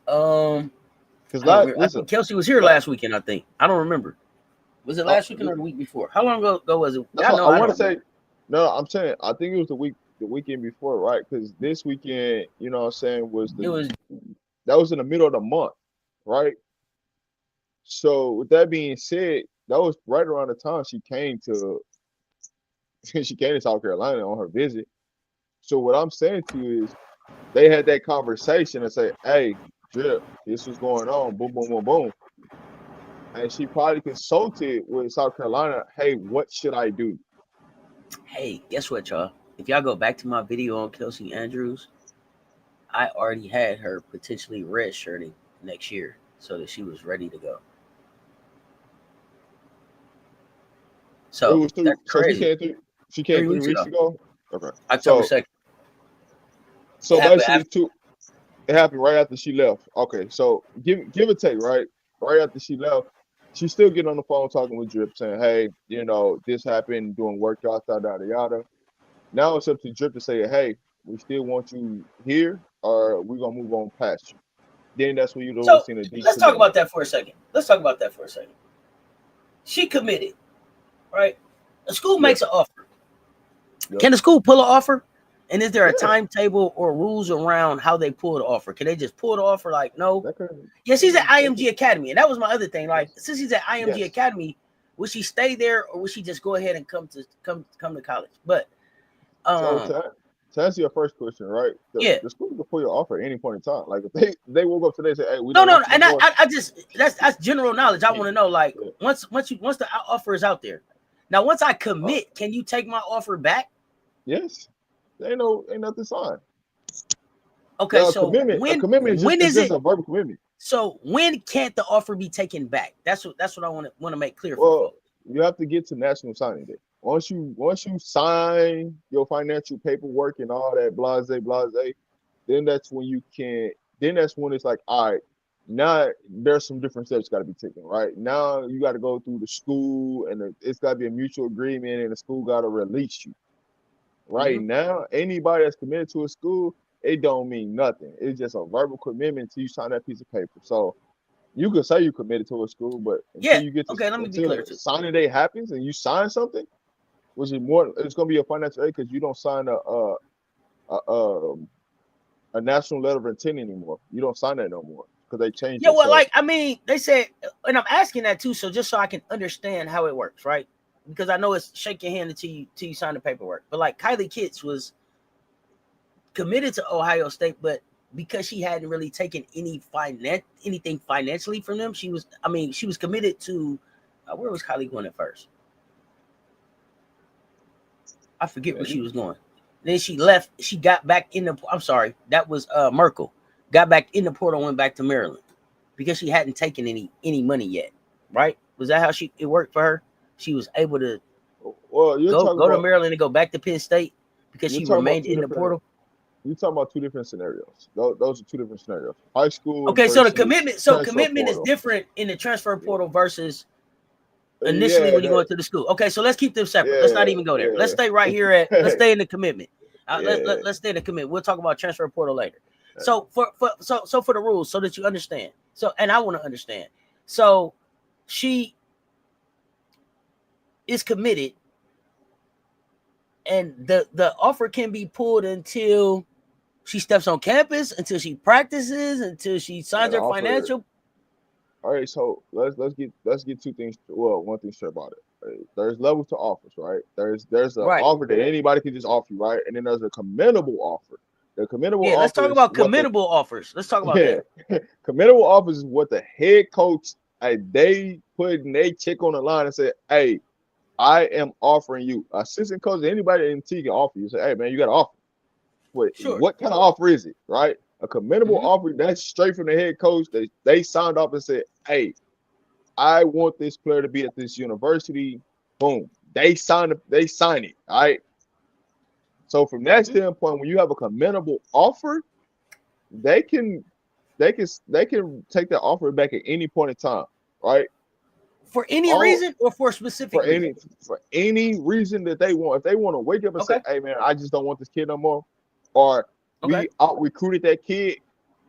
Because listen, Kelsey was here last weekend. I think I don't remember. Was it last weekend or the week before? How long ago was it? I want to say. No, I'm saying I think it was the weekend before, right? Because this weekend, you know what I'm saying, that was in the middle of the month, right? So with that being said, that was right around the time she came to South Carolina on her visit. So what I'm saying to you is they had that conversation and say, hey, Drip, this was going on, boom, boom, boom, boom. And she probably consulted with South Carolina, hey, what should I do? Hey, guess what, y'all? If y'all go back to my video on Kelsey Andrews, I already had her potentially redshirting next year so that she was ready to go. So that's crazy. She came 3 weeks ago? Okay. October 2nd. So basically it happened right after she left. Okay, so give or take, right? Right after she left, she's still getting on the phone talking with Drip, saying, "Hey, you know, this happened, doing workouts, yada yada." Now it's up to Drip to say, "Hey, we still want you here, or we're gonna move on past you." Then that's when you don't see the deep. Let's talk about that for a second. She committed, right? The school makes an offer. Yep. Can the school pull an offer? And is there a timetable or rules around how they pull the offer? Can they just pull the offer like, no? Yeah, she's at IMG Academy. And that was my other thing. Like, since she's at IMG Academy, would she stay there or would she just go ahead and come to college? But to answer your first question, right? The school can pull your offer at any point in time. Like if they woke up today and say, hey, we don't and I just that's general knowledge. I want to know, like, once the offer is out there. Now, once I commit, can you take my offer back? Yes. Ain't nothing signed. Okay, so when is just a verbal commitment. So when can't the offer be taken back? That's what I want to make clear for folks. You have to get to National Signing Day. Once you sign your financial paperwork and all that blase, then that's when you can. Then that's when it's like, all right, now there's some different steps got to be taken. Right now, you got to go through the school, and it's got to be a mutual agreement, and the school got to release you. Right now, anybody that's committed to a school, it don't mean nothing. It's just a verbal commitment until you sign that piece of paper. So you can say you committed to a school, but until you get to let me be clear. Signing day happens and you sign something, which is it's going to be a financial aid because you don't sign a national letter of intent anymore. You don't sign that no more because they changed it. Yeah, well, like, I mean, they said, and I'm asking that too, so just so I can understand how it works, right? Because I know it's shake your hand until you sign the paperwork. But like Kylie Kitts was committed to Ohio State, but because she hadn't really taken anything financially from them, she was committed to where was Kylie going at first? I forget where she was going. Then she left. She got back in the. I'm sorry, that was Merkel. Got back in the portal, went back to Maryland because she hadn't taken any money yet. Right? Was that how it worked for her? She was able to go to Maryland and go back to Penn State because she remained in the portal. You're talking about two different scenarios. Those are two different scenarios. High school. Okay, so the commitment. So commitment is different in the transfer portal versus initially when you go into the school. Okay, so let's keep them separate. Let's not even go there. Let's stay right here at. Let's stay in the commitment. Let's stay in the commitment. We'll talk about transfer portal later. So for the rules, so that you understand. So, and I want to understand. So she is committed, and the offer can be pulled until she steps on campus, until she practices, until she signs her financial. All right, so let's get two things. Well, one thing straight about it. Right? There's levels to offers, right? There's an Right. offer that anybody can just offer you, right? And then there's a commendable offer. The commendable Yeah, let's offer talk is about what the commendable offers. Let's talk about yeah, that. commendable offers is what the head coach they put their check on the line and said, "Hey, I am offering you." Assistant coach, anybody in the team can offer you. Say, "Hey, man, you got to offer." Sure. What kind of offer is it, right? A commendable Mm-hmm. offer that's straight from the head coach. They signed off and said, "Hey, I want this player to be at this university." Boom. They sign it. All right. So from that Mm-hmm. standpoint, when you have a commendable offer, they can they can take that offer back at any point in time, right? For any All reason or for a specific for reason? any reason that they want. If they want to wake up and say, Okay. "Hey man, I just don't want this kid no more," or Okay. we out recruited that kid,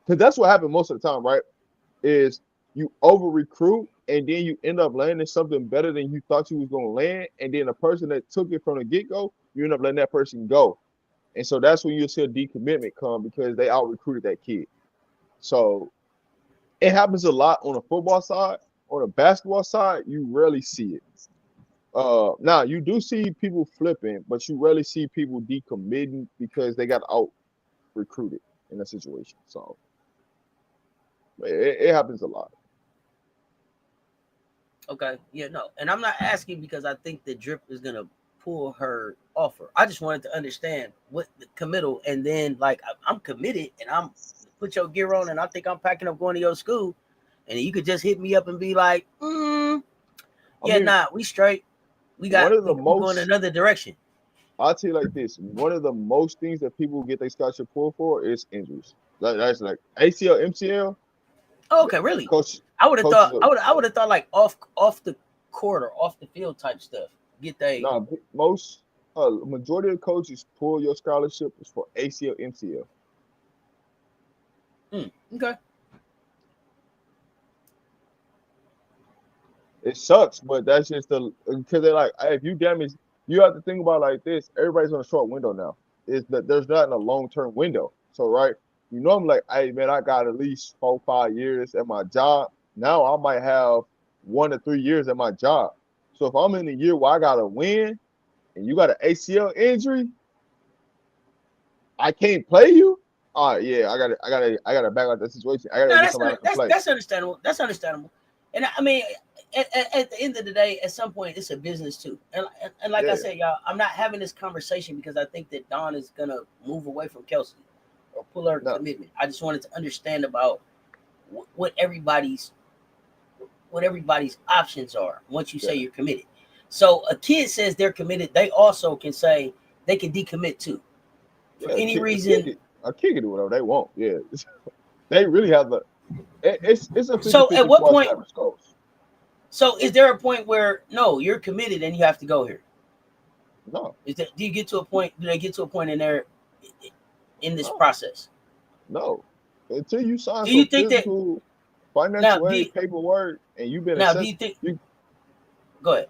because that's what happened most of the time, right? Is you over recruit and then you end up landing something better than you thought you was gonna land, and then the person that took it from the get go, you end up letting that person go, and so that's when you'll see a decommitment come because they out recruited that kid. So it happens a lot on the football side. On the basketball side, you rarely see it. Now you do see people flipping, but you rarely see people decommitting because they got out recruited in a situation. So it happens a lot. Okay. Yeah, no. And I'm not asking because I think the drip is gonna pull her offer. I just wanted to understand what the committal, and then like I'm committed and I'm put your gear on and I think I'm packing up going to your school. And you could just hit me up and be like, I yeah, mean, nah, we straight. We one got of the we going most another direction. I'll tell you like this: one of the most things that people get their scholarship pulled for is injuries. That's like ACL, MCL. Oh, okay, really? Coach, I would have coaches thought are I would have thought like off the court or off the field type stuff. Get they nah. Most majority of coaches pull your scholarship is for ACL, MCL. okay. It sucks, but that's just the because they're like, hey, if you damage, you have to think about it like this. Everybody's on a short window now. Is that there's not in a long term window. So right, you know, I'm like, hey man, I got at least 4, 5 years at my job. Now I might have 1 to 3 years at my job. So if I'm in a year where I gotta win and you got an ACL injury, I can't play you. Yeah, I gotta back out that situation. I gotta No, go get somebody that can play. that's understandable. That's understandable. And I mean, at the end of the day, at some point, it's a business too. And like I Yeah, said, y'all, I'm not having this conversation because I think that Dawn is gonna move away from Kelsey or pull her no, commitment. I just wanted to understand about what everybody's options are once you yeah. say you're committed. So a kid says they're committed, they also can say they can decommit too for Yeah, any kick reason. it. A kid can do whatever they want. Yeah, they really have the. It's a So at 50-50 what for point? established goals. So is there a point where no, you're committed and you have to go here? No, Is that do you get to a point? Do they get to a point in there in this no, process? no. Until you sign Do you some think that physical, now? financial aid paperwork and you've been Do accepted, you think? you. Go ahead.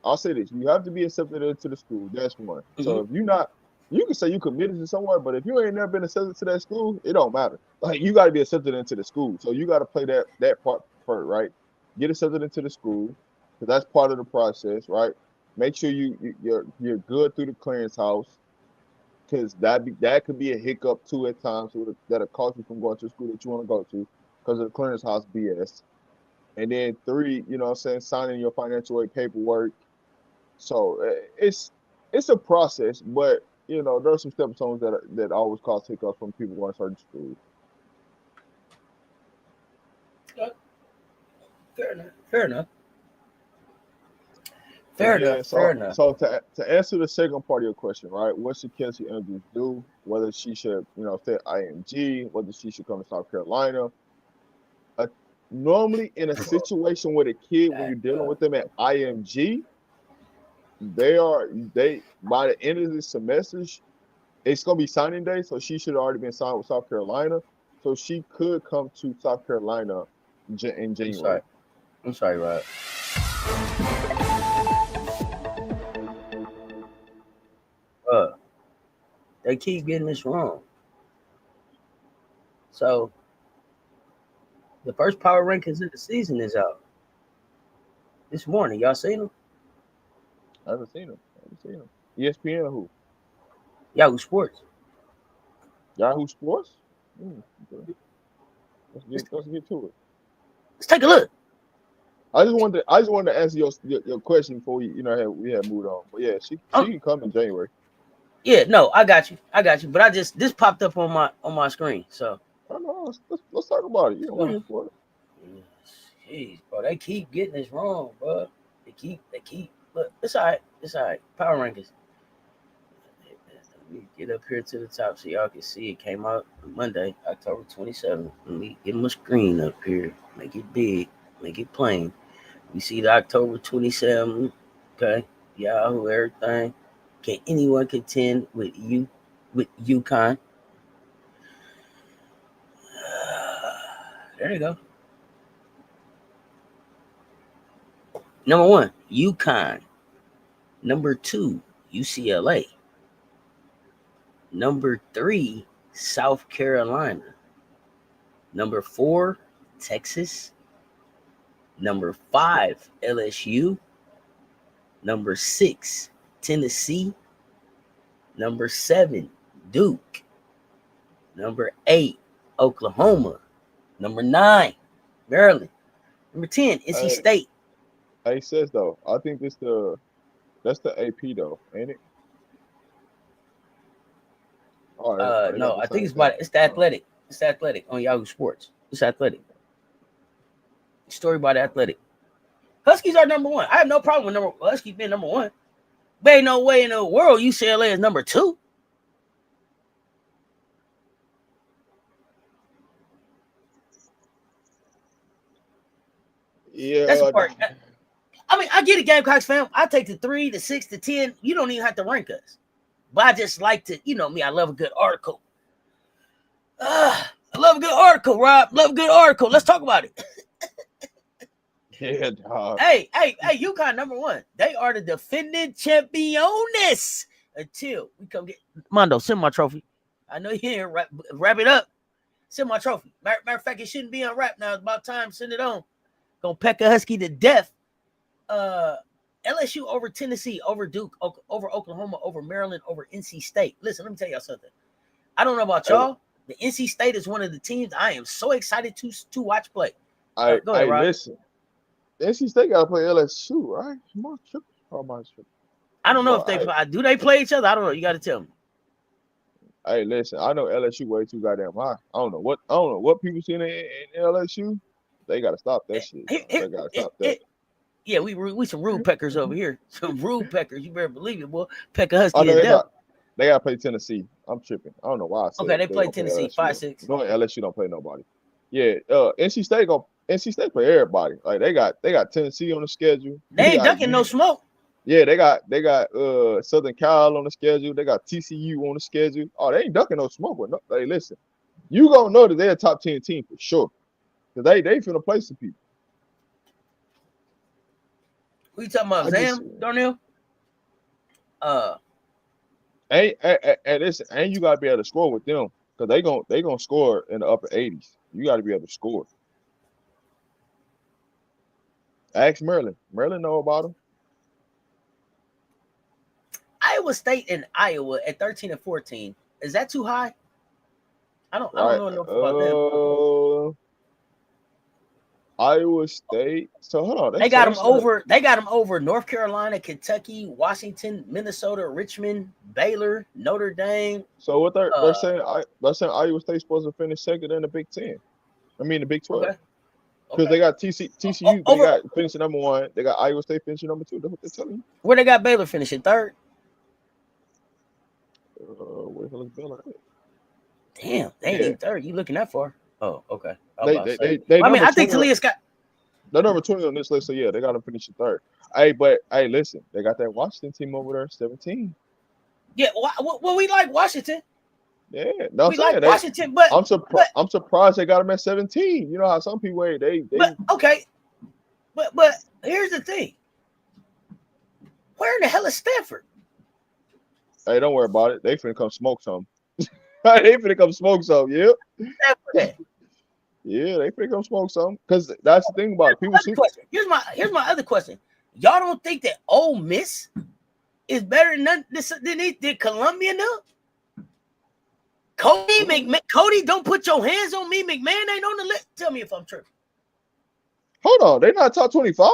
I'll say this: you have to be accepted into the school. That's one. So Mm-hmm. if you're not, you can say you committed to somewhere, but if you ain't never been accepted to that school, it don't matter. Like you got to be accepted into the school. So you got to play that part first, right? Get accepted into the school because that's part of the process, right? Make sure you're good through the clearance house because that could be a hiccup too at times that'll cost you from going to the school that you want to go to because of the clearance house BS. And then three, you know what I'm saying, signing your financial aid paperwork. So it's a process, but you know, there's some stepping stones that always cause hiccups when people going to certain schools. Fair enough. Fair enough. Fair And enough. then Fair so enough. so to answer the second part of your question, right? What should Kelsey Andrews do? Whether she should, stay at IMG, whether she should come to South Carolina. Uh, Normally in a situation with a kid when you're That, dealing with them at IMG, they by the end of the semester, it's gonna be signing day, so she should have already been signed with South Carolina. So she could come to South Carolina in I'm sorry. January. I'm sorry, Rod. Uh, they keep getting this wrong. So The first power rankings of the season is out this morning. Y'all seen them? I haven't seen them. ESPN who? Yahoo Sports. Yahoo Sports. Okay. Let's get to it. Let's take a look. I just wanted to answer your question before we had moved on. But yeah, she can come in January. Yeah, no, I got you. But this popped up on my screen. So I know. Let's talk about it. You know, we're here for it. Jeez, bro, they keep getting this wrong, bro. They keep. Look, it's all right. Power rankings. Let me get up here to the top so y'all can see it. Came out Monday, October 27th. Let me get my screen up here. Make it big. Make it plain. We see the October 27th. Okay, Yahoo, everything. Can anyone contend with UConn? There you go. Number 1, UConn. Number 2, UCLA. Number 3, South Carolina. Number 4, Texas. Number 5, LSU. Number 6, Tennessee. Number 7, Duke. Number 8, Oklahoma. Number 9, Maryland. Number 10, NC State. Hey, says though, I think that's the AP though, ain't it? No, I think it's the Athletic. It's the Athletic on Yahoo Sports. It's Athletic. Story about the Athletic. Huskies are number 1. I have no problem with Huskies being number 1. But ain't no way in the world UCLA is number 2. Yeah, that's the part. I mean, I get it, Gamecocks fam. I take the 3, the 6, the 10. You don't even have to rank us. But I just like to, me, I love a good article. I love a good article, Rob. Love a good article. Let's talk about it. Yeah, dog. Hey, UConn number 1. They are the defending champions until we come get Mondo. Send my trophy. I know you didn't wrap it up. Send my trophy. Matter of fact, it shouldn't be unwrapped now. It's about time. Send it on. Gonna peck a Husky to death. LSU over Tennessee, over Duke, over Oklahoma, over Maryland, over NC State. Listen, let me tell y'all something. I don't know about y'all. The NC State is one of the teams I am so excited to watch play. Go ahead, Rob. Listen. NC State got to play LSU, right? I don't know if do they play each other? I don't know. You got to tell me. Hey, listen. I know LSU way too goddamn high. I don't know what people see in LSU. They got to stop that shit. They got to stop that. Yeah, we some rude peckers over here. Some rude peckers. You better believe it, boy. Peck a Husky to death. They got to play Tennessee. I'm tripping. I don't know why I said they play Tennessee 5-6. No, LSU don't play nobody. Yeah, NC State play everybody. Like they got Tennessee on the schedule. They ain't ducking no smoke. Yeah, they got Southern Cal on the schedule. They got TCU on the schedule. Oh, they ain't ducking no smoke. But no, hey, listen, you gonna know that they're a top 10 team for sure. Cause they finna play some people. Who you talking about, Zam, Darnell? Listen, and you gotta be able to score with them. Cause they gonna score in the upper 80s. You gotta be able to score. Ask Maryland. Maryland know about them. Iowa State and Iowa at 13 and 14. Is that too high? I don't know enough about them. Iowa State. So hold on. They got them over. They got them over North Carolina, Kentucky, Washington, Minnesota, Richmond, Baylor, Notre Dame. So what they're saying Iowa State's supposed to finish second in the Big 10. I mean the Big 12. Okay. Because they got TCU, they got finishing number 1. They got Iowa State finishing number 2. That's what they're telling you. Where they got Baylor finishing 3rd? Where the hell is Baylor at? Damn, they ain't even 3rd. You looking that far? Oh, okay. I think Talia's got. They're number 20 on this list, so yeah, they got them finishing 3rd. Hey, listen, they got that Washington team over there, 17. Yeah, well, we like Washington. Yeah, no, we like Washington, but I'm surprised they got them at 17. You know how some people they. But okay, but here's the thing. Where in the hell is Stanford? Hey, don't worry about it. They finna come smoke some. They finna come smoke some. Yep. Yeah, they finna come smoke something. Because that's the thing about it. People sleep. Here's my other question. Y'all don't think that Ole Miss is better than Columbia now? Cody, don't put your hands on me. McMahon ain't on the list. Tell me if I'm tripping. Hold on, they not top 25?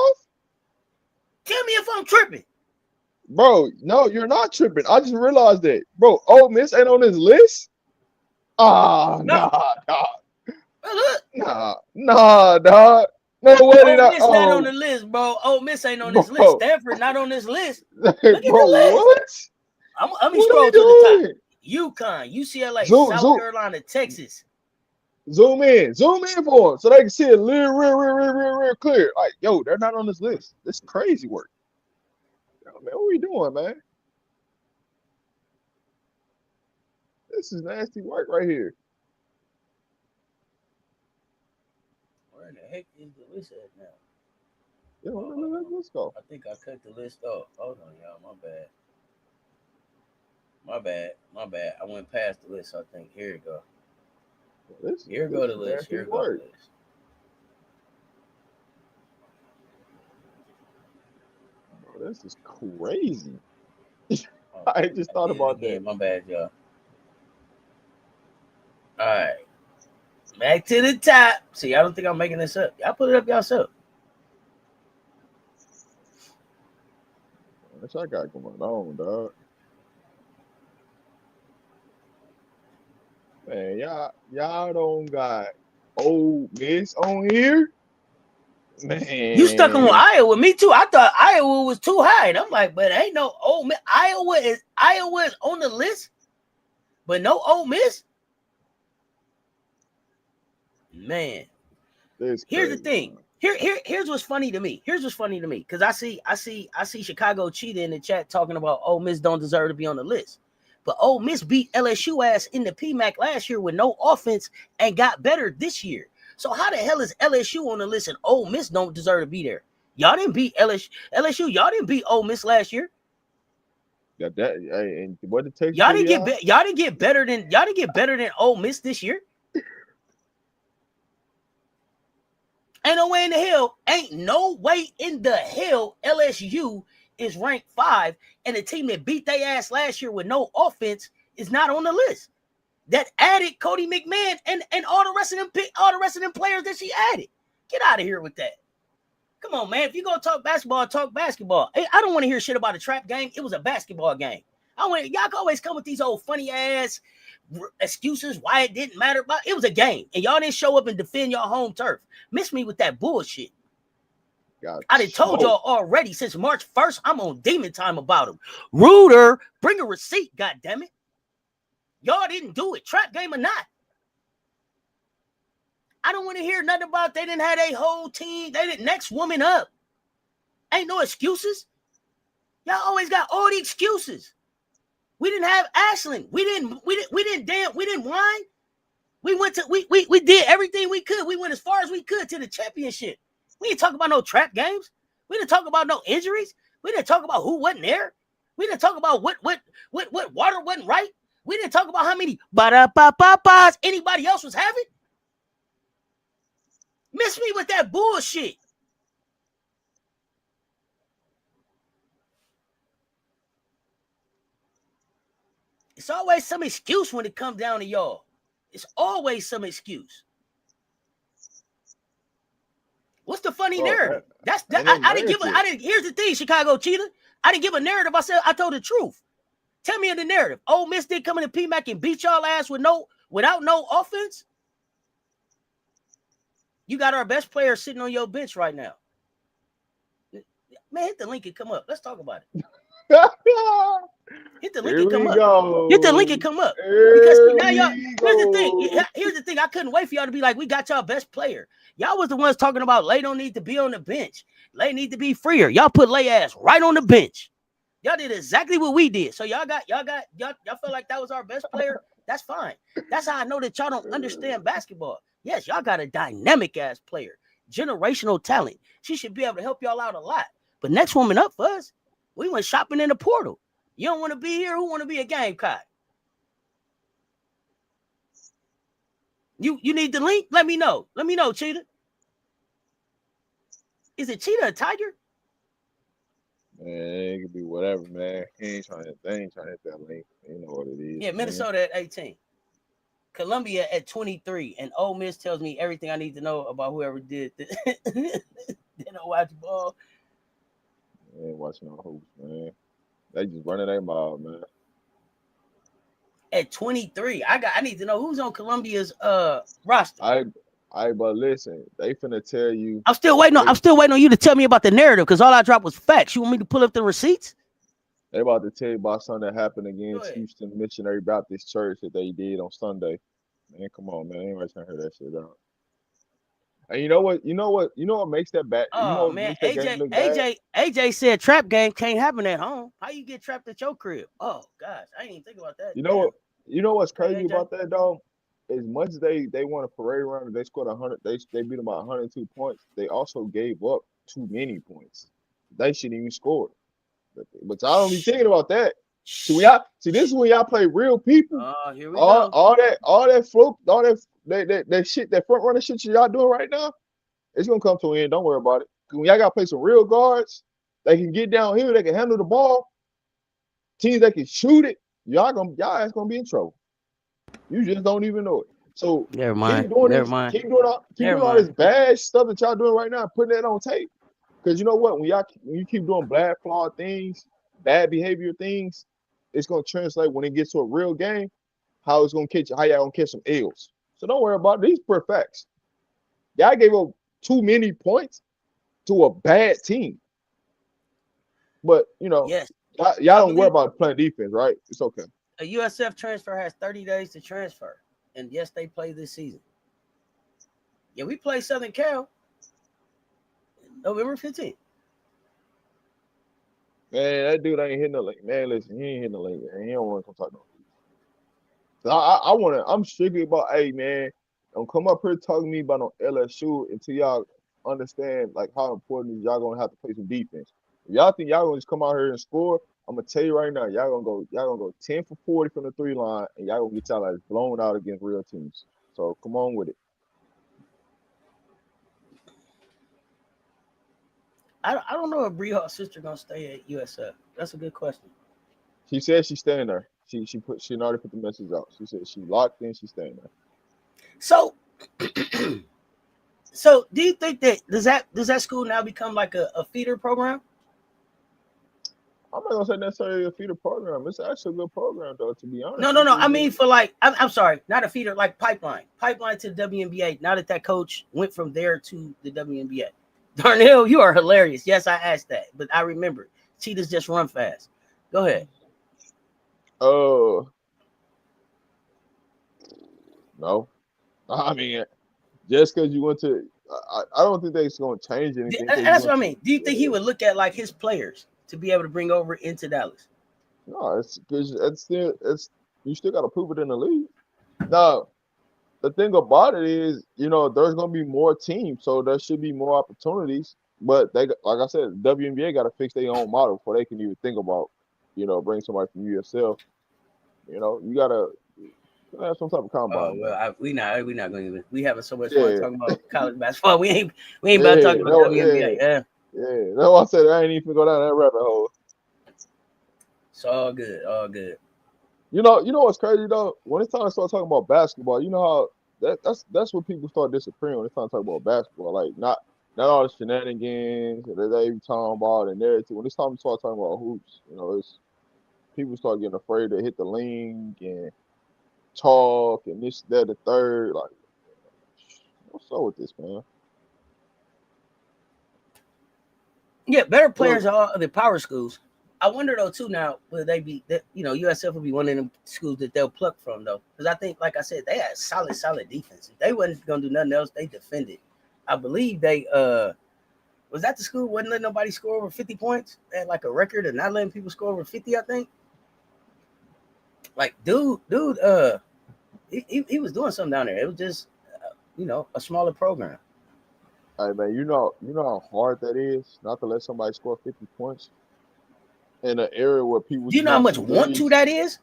Tell me if I'm tripping. Bro, no, you're not tripping. I just realized that. Bro, Ole Miss ain't on this list? Ah, No. Nah, dog. No way they Ole not. Miss not on the list, bro. Ole Miss ain't on this Bro. list. Stanford not on this list. Look at Bro, the list. what? Let me What scroll are to the doing? top. UConn, UCLA, South Zoom. Carolina, Texas. Zoom in for them so they can see it real clear. Like, yo, they're not on this list. This is crazy work. Yo, man, what are we doing, man? This is nasty work right here. Where the heck is the list at now? Yeah, let's go. I think I cut the list off. Hold on, y'all. My bad. I went past the list, I think. Here you go. Here go the list. Here go the list. Bro, this is crazy. I just thought about that. My bad, y'all. All right. Back to the top. See, I don't think I'm making this up. Y'all put it up yourself. What I got going on, dog? Man, y'all don't got Ole Miss on here? Man. You stuck on Iowa. Me too. I thought Iowa was too high. And I'm like, but ain't no Ole Miss. Iowa is on the list, but no Ole Miss. Man. Here's the thing. Here's what's funny to me. Because I see Chicago Cheetah in the chat talking about Ole Miss don't deserve to be on the list. But Ole Miss beat LSU ass in the PMAC last year with no offense and got better this year. So how the hell is LSU on the list and Ole Miss don't deserve to be there? Y'all didn't beat LSU. Y'all didn't beat Ole Miss last year. Got that? And what did Texas? Y'all didn't get better than Ole Miss this year. Ain't no way in the hell LSU is ranked 5, and the team that beat their ass last year with no offense is not on the list. That added Cody McMahon and all the rest of them players that she added. Get out of here with that. Come on, man. If you're gonna talk basketball, talk basketball. Hey, I don't want to hear shit about a trap game. It was a basketball game. Y'all can always come with these old funny ass excuses why it didn't matter. But it was a game, and y'all didn't show up and defend your home turf. Miss me with that bullshit. I done told y'all already since March 1st, I'm on demon time about him. Reuter, bring a receipt, goddammit. Y'all didn't do it, trap game or not. I don't want to hear nothing about they didn't have a whole team. They didn't next woman up. Ain't no excuses. Y'all always got all the excuses. We didn't have Ashland. We didn't whine. We did everything we could. We went as far as we could to the championship. We didn't talk about no trap games. We didn't talk about no injuries. We didn't talk about who wasn't there. We didn't talk about what water wasn't right. We didn't talk about how many ba-da-ba-ba-bas anybody else was having. Miss me with that bullshit. It's always some excuse when it comes down to y'all. It's always some excuse. What's the funny narrative? Here's the thing, Chicago Cheetah. I didn't give a narrative. I told the truth. Tell me the narrative. Ole Miss did come into PMAC and beat y'all ass without no offense. You got our best player sitting on your bench right now. Man, hit the link and come up. Let's talk about it. Hit the link and come up. Hit the link and come up. Because now y'all, here's the thing. I couldn't wait for y'all to be like, we got y'all best player. Y'all was the ones talking about Lay don't need to be on the bench. Lay need to be freer. Y'all put Lay ass right on the bench. Y'all did exactly what we did. So y'all felt like that was our best player. That's fine. That's how I know that y'all don't understand basketball. Yes, y'all got a dynamic ass player, generational talent. She should be able to help y'all out a lot. But next woman up for us, we went shopping in the portal. You don't want to be here. Who want to be a Gamecock? You need the link? Let me know. Let me know, Cheetah. Is it Cheetah or Tiger? Man, it could be whatever, man. They ain't trying to hit that link. You know what it is. Yeah, Minnesota at 18. Columbia at 23. And Ole Miss tells me everything I need to know about whoever did they don't watch ball. They ain't watching no hoops, man. They just running their mouth, man. At 23. I need to know who's on Columbia's roster. But listen, they finna tell you. I'm still waiting on you to tell me about the narrative because all I dropped was facts. You want me to pull up the receipts? They about to tell you about something that happened against Houston Missionary Baptist Church that they did on Sunday. Man, come on, man. Ain't trying to hear that shit out. And you know what makes that bad? Oh man, AJ said trap game can't happen at home. How you get trapped at your crib? Oh gosh, I didn't even think about that. You know what's crazy about that though? As much as they want to parade around and they scored 100, they beat them by 102 points. They also gave up too many points. They shouldn't even score. But y'all don't be thinking about that. See, this is when y'all play real people. Here we go. All that float, all that shit, that front runner shit y'all doing right now, it's gonna come to an end. Don't worry about it. When y'all gotta play some real guards, they can get down here, they can handle the ball. Teams that can shoot it, y'all ass gonna be in trouble. You just don't even know it. So never mind. Keep doing all this bad stuff that y'all doing right now, putting that on tape. Because you know what? When you keep doing bad, flawed things, bad behavior things, it's gonna translate when it gets to a real game, how y'all gonna catch some L's. So don't worry about it. These are facts. Y'all gave up too many points to a bad team. But yes. y'all don't worry about playing defense, right? It's okay. A USF transfer has 30 days to transfer. And yes, they play this season. Yeah, we play Southern Cal November 15th. Man, that dude ain't hitting the link. Man, listen, he ain't hitting the link. And he don't want to come talk no. I'm strictly about, hey, man, don't come up here talking to me about no LSU until y'all understand like how important is y'all gonna have to play some defense. If y'all think y'all gonna just come out here and score, I'm gonna tell you right now, y'all gonna go 10 for 40 from the 3 line, and y'all gonna get y'all like blown out against real teams. So come on with it. I don't know if Bree Hall's sister gonna stay at USF. That's a good question. She said she's staying there. She already put the message out. She said she locked in. She's staying there. So, so do you think that does that school now become like a feeder program? I'm not gonna say necessarily a feeder program. It's actually a good program, though. To be honest. No. I mean, for like, I'm sorry, not a feeder, like pipeline to the WNBA. Now that coach went from there to the WNBA. Darnell, you are hilarious. Yes, I asked that, but I remember. Cheetahs just run fast. Go ahead. No. I mean, just because you went to, I don't think that's going to change anything. That's what I mean. Do you think he would look at like his players to be able to bring over into Dallas? No, it's because you still got to prove it in the league. Now, the thing about it is, there's going to be more teams, so there should be more opportunities. But they, like I said, WNBA got to fix their own model before they can even think about, bring somebody from USL. You got to have some type of combine. Oh well, we're not going to even. We having so much fun talking about college basketball. We ain't about to talk about WNBA. Yeah, that's why I said I ain't even go down that rabbit hole. It's all good. You know what's crazy though? When it's time to start talking about basketball, you know how that's what people start disappearing when it's time to talk about basketball. Like not all the shenanigans that they be talking about and everything. When it's time to start talking about hoops, it's people start getting afraid to hit the link and talk and this, that, the third. Like, what's up with this, man? Yeah, better players are the power schools. I wonder though too now will they be that USF will be one of them schools that they'll pluck from though, because I think like I said they had solid defense. If they wasn't gonna do nothing else, they defended. I believe they was that the school wasn't letting nobody score over 50 points. They had like a record of not letting people score over 50. I think. Like dude, he was doing something down there. It was just a smaller program. Hey man, you know how hard that is not to let somebody score 50 points in an area where people. Do you know how much want to that is?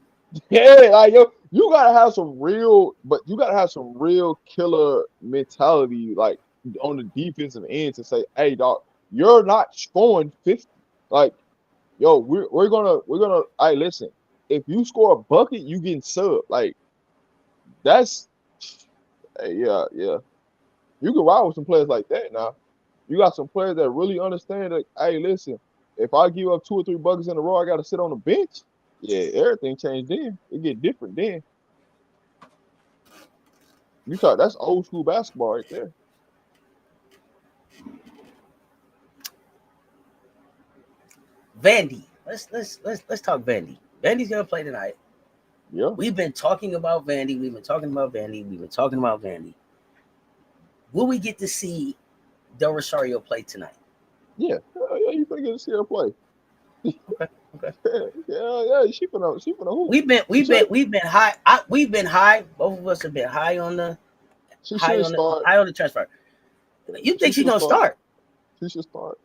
Yeah, like yo, you gotta have some real, but you gotta have some real killer mentality, like on the defensive end to say, hey, dog, you're not scoring 50. Like, yo, we're gonna. Hey, listen, if you score a bucket, you getting subbed. Like, that's, hey, yeah, yeah. You can ride with some players like that now. You got some players that really understand that. Hey, listen, if I give up 2 or 3 buckets in a row, I got to sit on the bench. Yeah, everything changed then. It get different then. You talk that's old school basketball right there. Vandy. Let's talk Vandy. Vandy's gonna play tonight. Yeah, We've been talking about Vandy. We've been talking about Vandy. We've been talking about Vandy. Will we get to see Del Rosario play tonight? yeah, yeah. You finna get to see her play. Okay. Okay. Yeah, yeah. She finna hoop. She should, We've been high. We've been high. Both of us have been high on the she should start. high on the transfer. You She think she's should gonna start. start? She should start.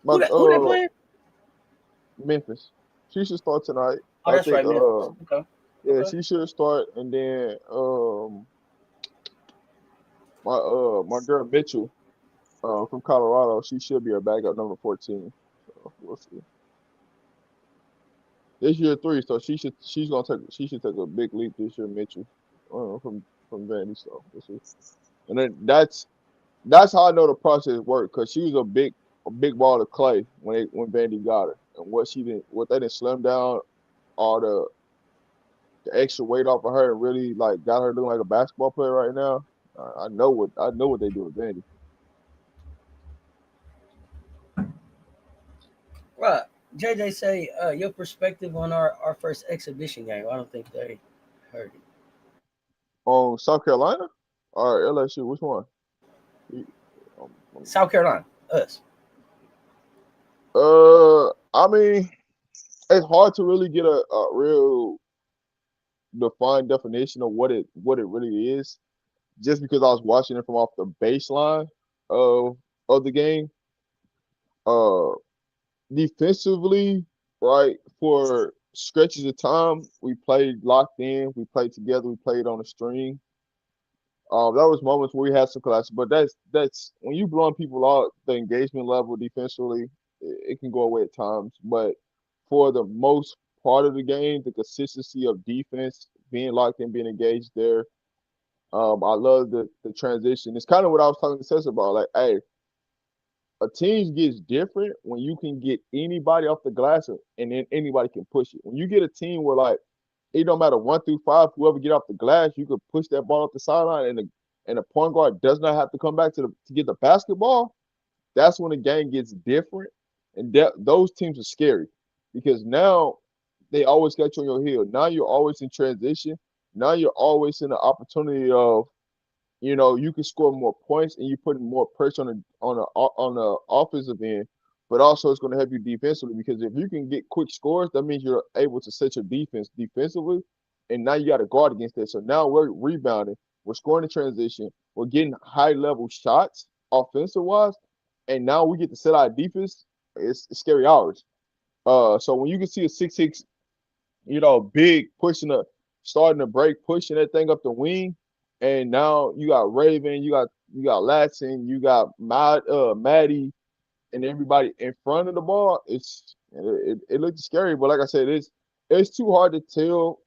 But Who they playing? Memphis. She should start tonight. Oh, I that's think. right, Memphis. Okay. Yeah, Okay. she should start, and then my girl Mitchell from Colorado, she should be a backup number 14. So we'll see. This year 3, so she should take a big leap this year, Mitchell, from Vandy. So we'll see. And then that's how I know the process worked because she was a big ball of clay when Vandy got her, and what they didn't slim down all the extra weight off of her and really like got her looking like a basketball player right now. I know what they do with Vandy. Right. JJ say your perspective on our first exhibition game. I don't think they heard it. On South Carolina or LSU, which one? You- um, South Carolina, us. I mean, it's hard to really get a real defined definition of what it really is, just because I was watching it from off the baseline of of the game. Uh, Defensively, right, for stretches of time, we played locked in, we played together, we played on a string. That was moments where we had some collapse, but that's when you blowing people out, the engagement level defensively, it can go away at times. But for the most part of the game, the consistency of defense, being locked in, being engaged there, I love the transition. It's kind of what I was talking to Cess about. Like, hey, a team gets different when you can get anybody off the glass and then anybody can push it. When you get a team where like it don't matter 1 through 5, whoever get off the glass, you could push that ball up the sideline, and the point guard does not have to come back to get the basketball. That's when the game gets different, and those teams are scary because now they always got you on your heel. Now you're always in transition. Now you're always in the opportunity of you can score more points and you putting more pressure on the offensive end, but also it's going to help you defensively because if you can get quick scores, that means you're able to set your defense defensively, and now you got to guard against that. So now we're rebounding, we're scoring in transition, we're getting high level shots offensive wise, and now we get to set our defense. It's scary hours. So when you can see a 6'6", big pushing starting to break, pushing that thing up the wing. And now you got Raven, you got Latson, you got Maddie, and everybody in front of the ball. It looks scary, but like I said, it's too hard to tell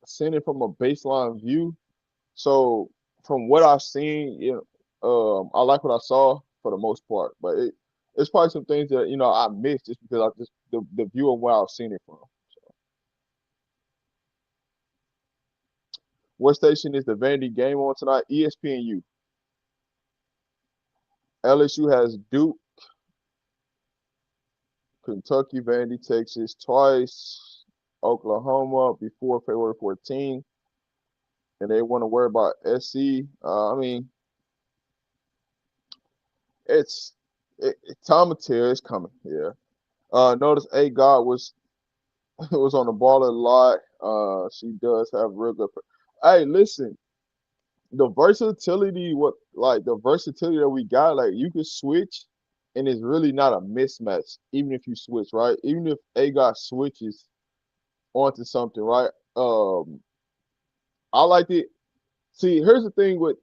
seeing it from a baseline view. So from what I've seen, I like what I saw for the most part, but it's probably some things that I missed just because I just the view of where I've seen it from. What station is the Vandy game on tonight? ESPNU. LSU has Duke, Kentucky, Vandy, Texas twice, Oklahoma before February 14th, and they want to worry about SC. I mean, it's time to tell. It's coming. Yeah. Notice A God was was on the ball a lot. She does have real good. Hey, listen, the versatility that we got, like you can switch and it's really not a mismatch, even if you switch, right? Even if A got switches, onto something, right? I liked it. See, here's the thing with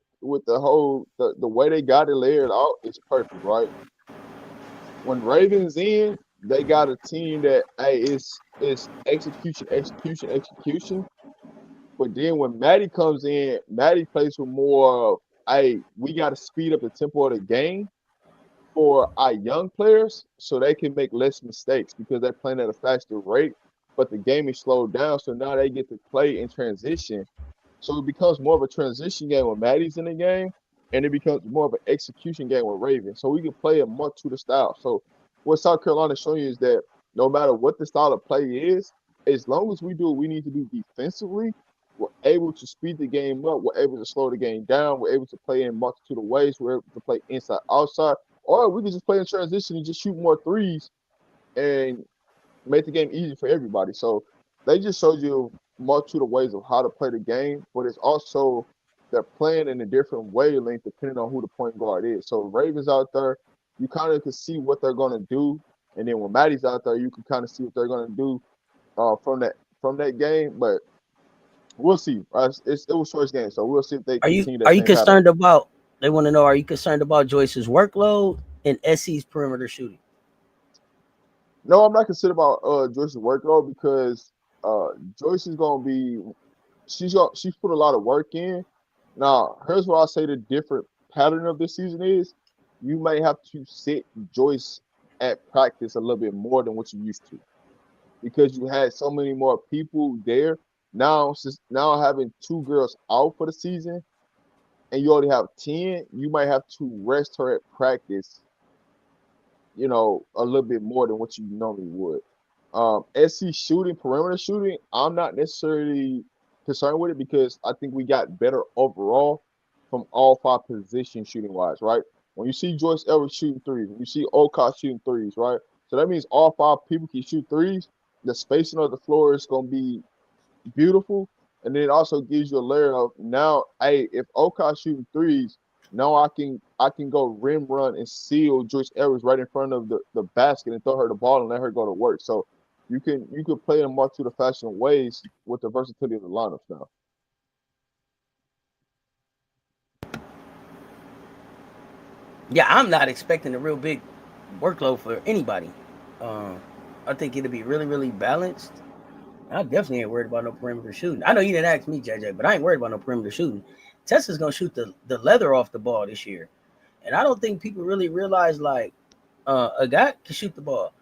the way they got it layered out is perfect, right? When Ravens in, they got a team that hey, it's execution, execution, execution. But then when Maddie comes in, Maddie plays with more of hey, we got to speed up the tempo of the game for our young players so they can make less mistakes because they're playing at a faster rate, but the game is slowed down. So now they get to play in transition. So it becomes more of a transition game when Maddie's in the game, and it becomes more of an execution game with Raven. So we can play a multitude of styles. So what South Carolina showing you is that no matter what the style of play is, as long as we do what we need to do defensively, we're able to speed the game up. We're able to slow the game down. We're able to play in multitude of ways. We're able to play inside, outside, or we can just play in transition and just shoot more threes and make the game easy for everybody. So they just showed you a multitude of ways of how to play the game, but it's also they're playing in a different wavelength depending on who the point guard is. So Ravens out there, you kind of can see what they're going to do, and then when Maddie's out there, you can kind of see what they're going to do from that game. But we'll see. It was first game, so we'll see if they continue that Are you same pattern. concerned about? They want to know: are you concerned about Joyce's workload and SC's perimeter shooting? No, I'm not concerned about Joyce's workload because Joyce is going to be she's put a lot of work in. Now, here's what I'll say the different pattern of this season is. You may have to sit Joyce at practice a little bit more than what you used to because you had so many more people there. Now having two girls out for the season and you only have 10, you might have to rest her at practice, a little bit more than what you normally would. SC shooting, perimeter shooting, I'm not necessarily concerned with it because I think we got better overall from all five positions shooting wise, right? When you see Joyce Edwards shooting threes, when you see Oka shooting threes, right? So that means all five people can shoot threes. The spacing of the floor is going to be beautiful. And then it also gives you a layer of now, hey, if Oka shooting threes, now I can go rim run and seal Joyce Edwards right in front of the basket and throw her the ball and let her go to work. So you can play in a multitude of fashion ways with the versatility of the lineups now. Yeah, I'm not expecting a real big workload for anybody. Um, I think it'll be really, really balanced. I definitely ain't worried about no perimeter shooting. I know you didn't ask me, JJ, but I ain't worried about no perimeter shooting. Tessa's gonna shoot the leather off the ball this year, and I don't think people really realize like a guy can shoot the ball.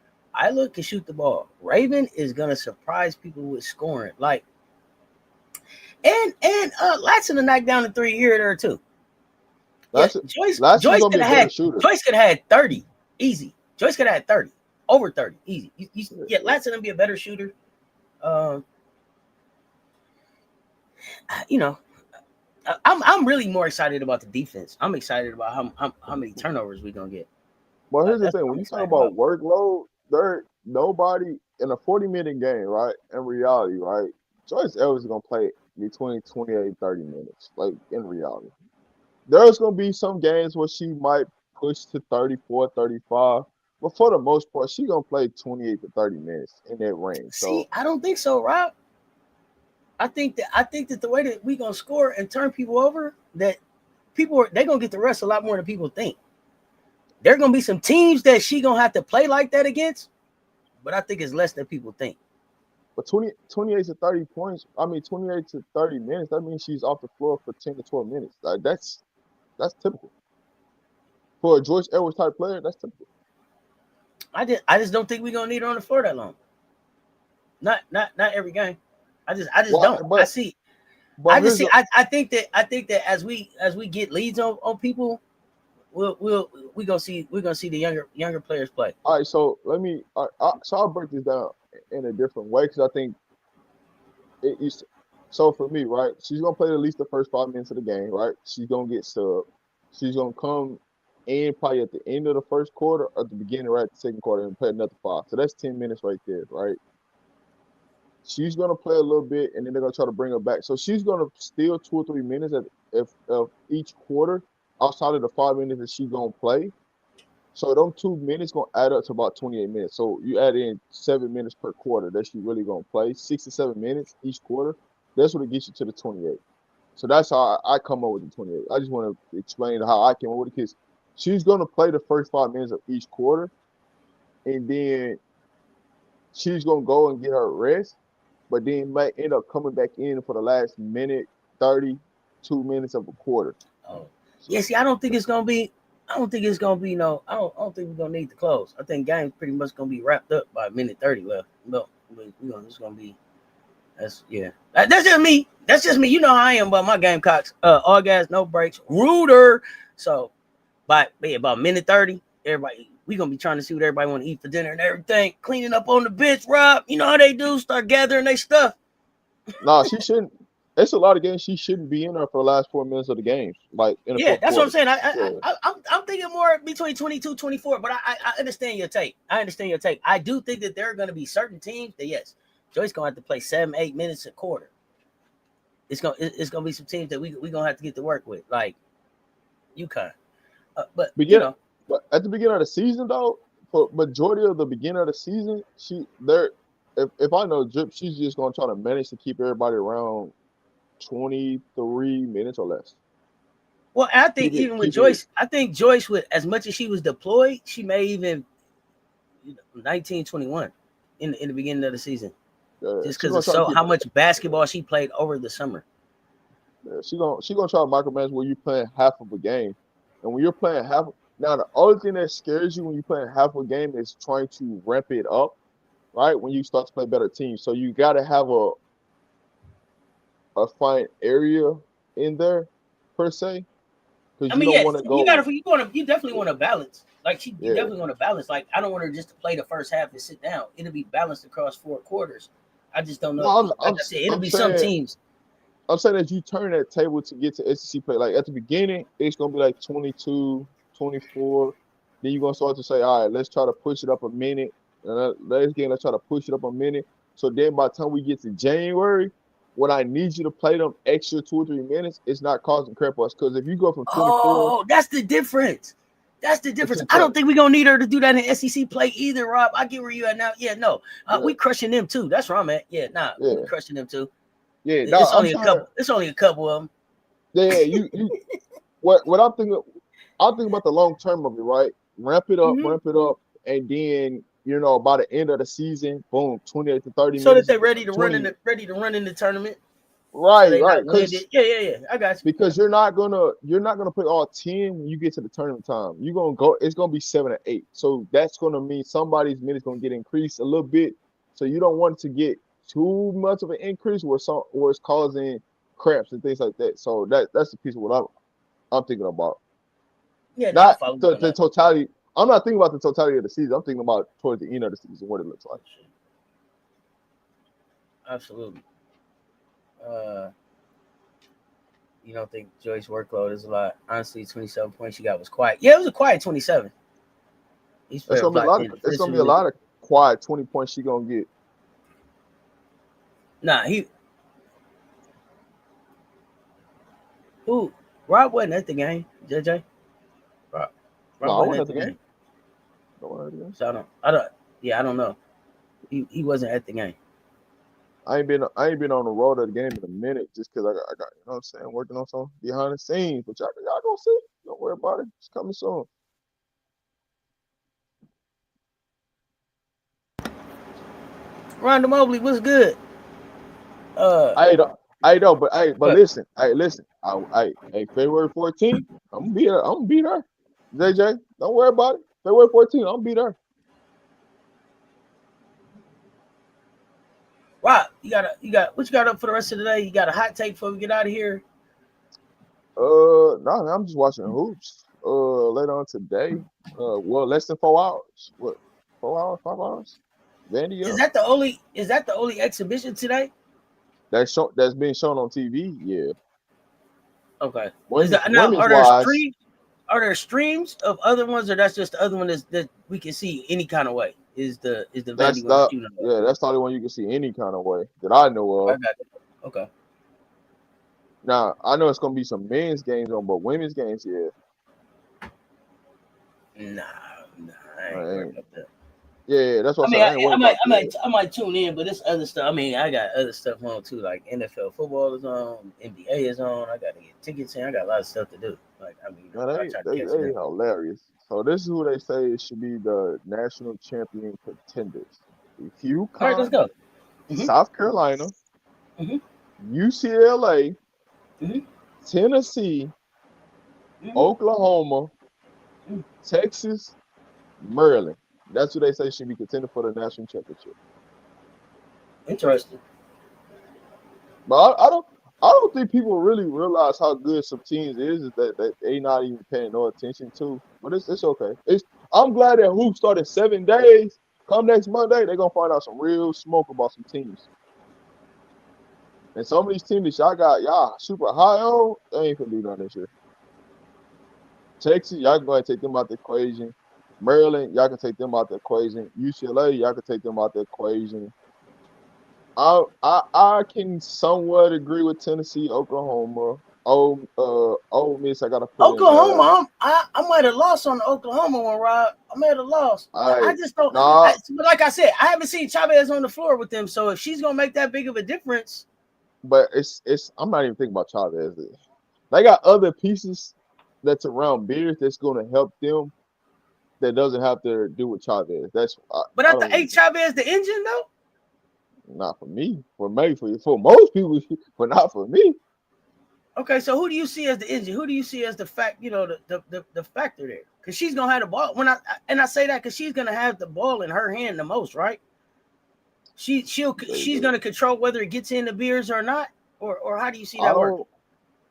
Isla can shoot the ball. Raven is gonna surprise people with scoring. Like and Latson to knock down the three here or there too. Yeah, Joyce Lashley's Joyce gonna be could a have better had shooter. Joyce could have had 30 easy. Joyce could have had 30 over 30 easy. Yeah, Latson gonna be a better shooter. Um, you know, I'm really more excited about the defense. I'm excited about how many turnovers we're gonna get. But here's the That's thing: what when I'm you talk excited about about. workload, there nobody in a 40-minute game, right? In reality, right? Joyce Edwards is gonna play between 28 and 30 minutes. Like in reality, there's gonna be some games where she might push to 34, 35, but for the most part, she's gonna play 28 to 30 minutes in that range. So See, I don't think so, Rob. I think that the way that we gonna score and turn people over, that they're gonna get the rest a lot more than people think. There are gonna be some teams that she gonna have to play like that against, but I think it's less than people think. but 28 to 30 points, I mean 28 to 30 minutes, that means she's off the floor for 10 to 12 minutes. Like that's typical. For a Joyce Edwards type player, that's typical. I just don't think we're gonna need her on the floor that long. Not every game. I just Well, don't. I but see. but I just here's see. the I think that as we get leads on people, we're gonna see the younger players play. all right. So let me. So I'll break this down in a different way because I think it is. So for me, right, she's gonna play at least the first 5 minutes of the game, right? She's gonna get sub. She's gonna come in probably at the end of the first quarter or at the beginning, right, the second quarter, and play another five. So that's 10 minutes right there, right? She's gonna play a little bit, and then they're gonna try to bring her back. So she's gonna steal 2 or 3 minutes of each quarter outside of the 5 minutes that she's gonna play. So them 2 minutes gonna add up to about 28 minutes. So you add in 7 minutes per quarter that you really gonna play, 6 to 7 minutes each quarter. That's what it gets you to the 28. So that's how I come up with the 28. I just want to explain how I came up with it because she's gonna play the first 5 minutes of each quarter, and then she's gonna go and get her rest, but then might end up coming back in for the last minute 30, 2 minutes of a quarter. Oh, So yeah. See, I don't think it's gonna be. I don't think it's gonna be no. I don't think we're gonna need to close. I think game's pretty much gonna be wrapped up by minute 30 left. No, it's gonna be. That's yeah. That's just me. That's just me. You know how I am about my Gamecocks. All gas, no breaks. Rooter. So, about minute 30, everybody we gonna be trying to see what everybody want to eat for dinner and everything. Cleaning up on the bench, Rob. You know how they do. Start gathering their stuff. no, she shouldn't. It's a lot of games she shouldn't be in there for the last 4 minutes of the games, like in the Yeah, fourth that's what I'm quarter. saying. Yeah. I'm thinking more between 22, 24, but I understand your take. I understand your take. I do think that there are going to be certain teams that, yes, Joy's going to have to play 7, 8 minutes a quarter. It's gonna be some teams that we gonna have to get to work with, like UConn. But you Begin, know, but at the beginning of the season though, for majority of the beginning of the season, she there. If I know Drip, she's just gonna try to manage to keep everybody around 23 minutes or less. well, I think Keep it, even with keep it. Joyce, I think Joyce, with as much as she was deployed, she may even 1921 in the beginning of the season, just She because gonna of try to so keep. how much basketball she played over the summer. She gonna try to micromanage where you playing half of a game, and when you're playing half. Now the only thing that scares you when you're playing half a game is trying to ramp it up, right? When you start to play better teams, so you got to have a fine area in there per se, because I you mean, don't yes, want to go. you definitely want to balance. Like you Yeah, definitely want to balance. Like I don't want her just to play the first half and sit down. It'll be balanced across 4 quarters. I just don't no, know. Like I said, it'll I'm be some saying teams. I'm saying that you turn that table to get to SEC play. Like at the beginning, it's gonna be like 22, 24. Then you're gonna start to say, all right, let's try to push it up a minute. Let's try to push it up a minute. So then by the time we get to January, when I need you to play them extra 2 or 3 minutes, it's not causing crap us. Because if you go from 24 Oh, that's the difference. That's the difference. to I don't think we're gonna need her to do that in SEC play either, Rob. I get where you at now. Yeah, no, yeah, we crushing them too. That's where I'm at. Yeah, nah, we yeah, crushing them too. yeah. No, It's I'm only a trying to. couple. It's only a couple of them. Yeah, you. What I'm thinking about the long term of it, right? Mm-hmm. Ramp it up, and then by the end of the season, boom, 28 to 30 So that minutes, they're twenty. ready to run in the tournament. So Right, they right, not winded. Yeah. I got you. because you're not gonna play all 10 when you get to the tournament time. You're gonna go. It's gonna be 7 or 8. So that's gonna mean somebody's minutes gonna get increased a little bit. So you don't want to get too much of an increase where it's causing cramps and things like that. So that's the piece of what I'm thinking about. Yeah, no, I Not follow you on the that. totality. I'm not thinking about the totality of the season. I'm thinking about towards the end of the season, what it looks like. Absolutely. Uh, you don't think Joy's workload is a lot? Honestly, 27 points she got was quiet. Yeah, it was a quiet 27. He's It's fair gonna be a locked lot of in it's gonna be a defensively. lot of quiet 20 points she gonna get. Nah, who Rob wasn't at the game. JJ. Rob. No, Rob I wasn't wasn't at at the the game. game. No, I wasn't at the game. So I don't yeah, I don't know. He wasn't at the game. I ain't been on the road at the game in a minute just because I got what I'm saying, working on some behind the scenes, but y'all gonna see. Don't worry about it. It's coming soon. Rhonda Mobley was good. Uh I don't, but but listen. February 14th, I'm gonna be there. I'm gonna be there. JJ, don't worry about it. February 14th, I'm gonna be there. Rob, you got what you got up for the rest of the day? You got a hot take before we get out of here? No, I'm just watching hoops. Later on today. Well, less than 4 hours. What? 4 hours? 5 hours? Vandy up. Is that the only exhibition today? That's being shown on TV. Yeah. Okay. Is Women, that now women's wise, are there streams of other ones, or that's just the other one that we can see any kind of way? Is the that's Vandy one the that you know? yeah, that's the only one you can see any kind of way that I know I of. got it. Okay. Now I know it's gonna be some men's games on, but women's games, yeah. Nah. I ain't I worried ain't. about that. Yeah, that's what I I'm mean, saying. I ain't worried about that. I might tune in, but it's other stuff. I mean, I got other stuff on too, like NFL football is on, NBA is on. I got to get tickets in. I got a lot of stuff to do. Like, I mean, Man, I try to they catch it up. hilarious. So this is who they say should be the national champion contenders: All right, let's UConn, go. Mhm. South Carolina, Mhm. UCLA, Mhm. Tennessee, Mhm. Oklahoma, Mhm. Texas, Maryland. That's who they say should be contender for the national championship. Interesting. But I don't think people really realize how good some teams is that they not even paying no attention to. But it's okay. I'm glad that hoop started 7 days. Come next Monday, they're gonna find out some real smoke about some teams. And some of these teams that y'all got y'all super high on, they ain't gonna do nothing this year. Texas, y'all can go ahead and take them out the equation. Maryland, y'all can take them out the equation. UCLA, y'all can take them out the equation. I can somewhat agree with Tennessee, Oklahoma. Ole Miss, I gotta put in there. Oklahoma, I might have lost on the Oklahoma one, Rob. I might have lost. I I just don't. nah, But like I said, I haven't seen Chavez on the floor with them. So if she's gonna make that big of a difference, but it's I'm not even thinking about Chavez. They got other pieces that's around Beers that's gonna help them that doesn't have to do with Chavez. but I at the don't eight Chavez the engine though. not for me. For maybe for most people, but not for me. Okay, so who do you see as the engine? Who do you see as the fact? You know, the factor there, because she's gonna have the ball. I say that because she's gonna have the ball in her hand the most, right? She's gonna control whether it gets in the beers or not, or how do you see I that working? don't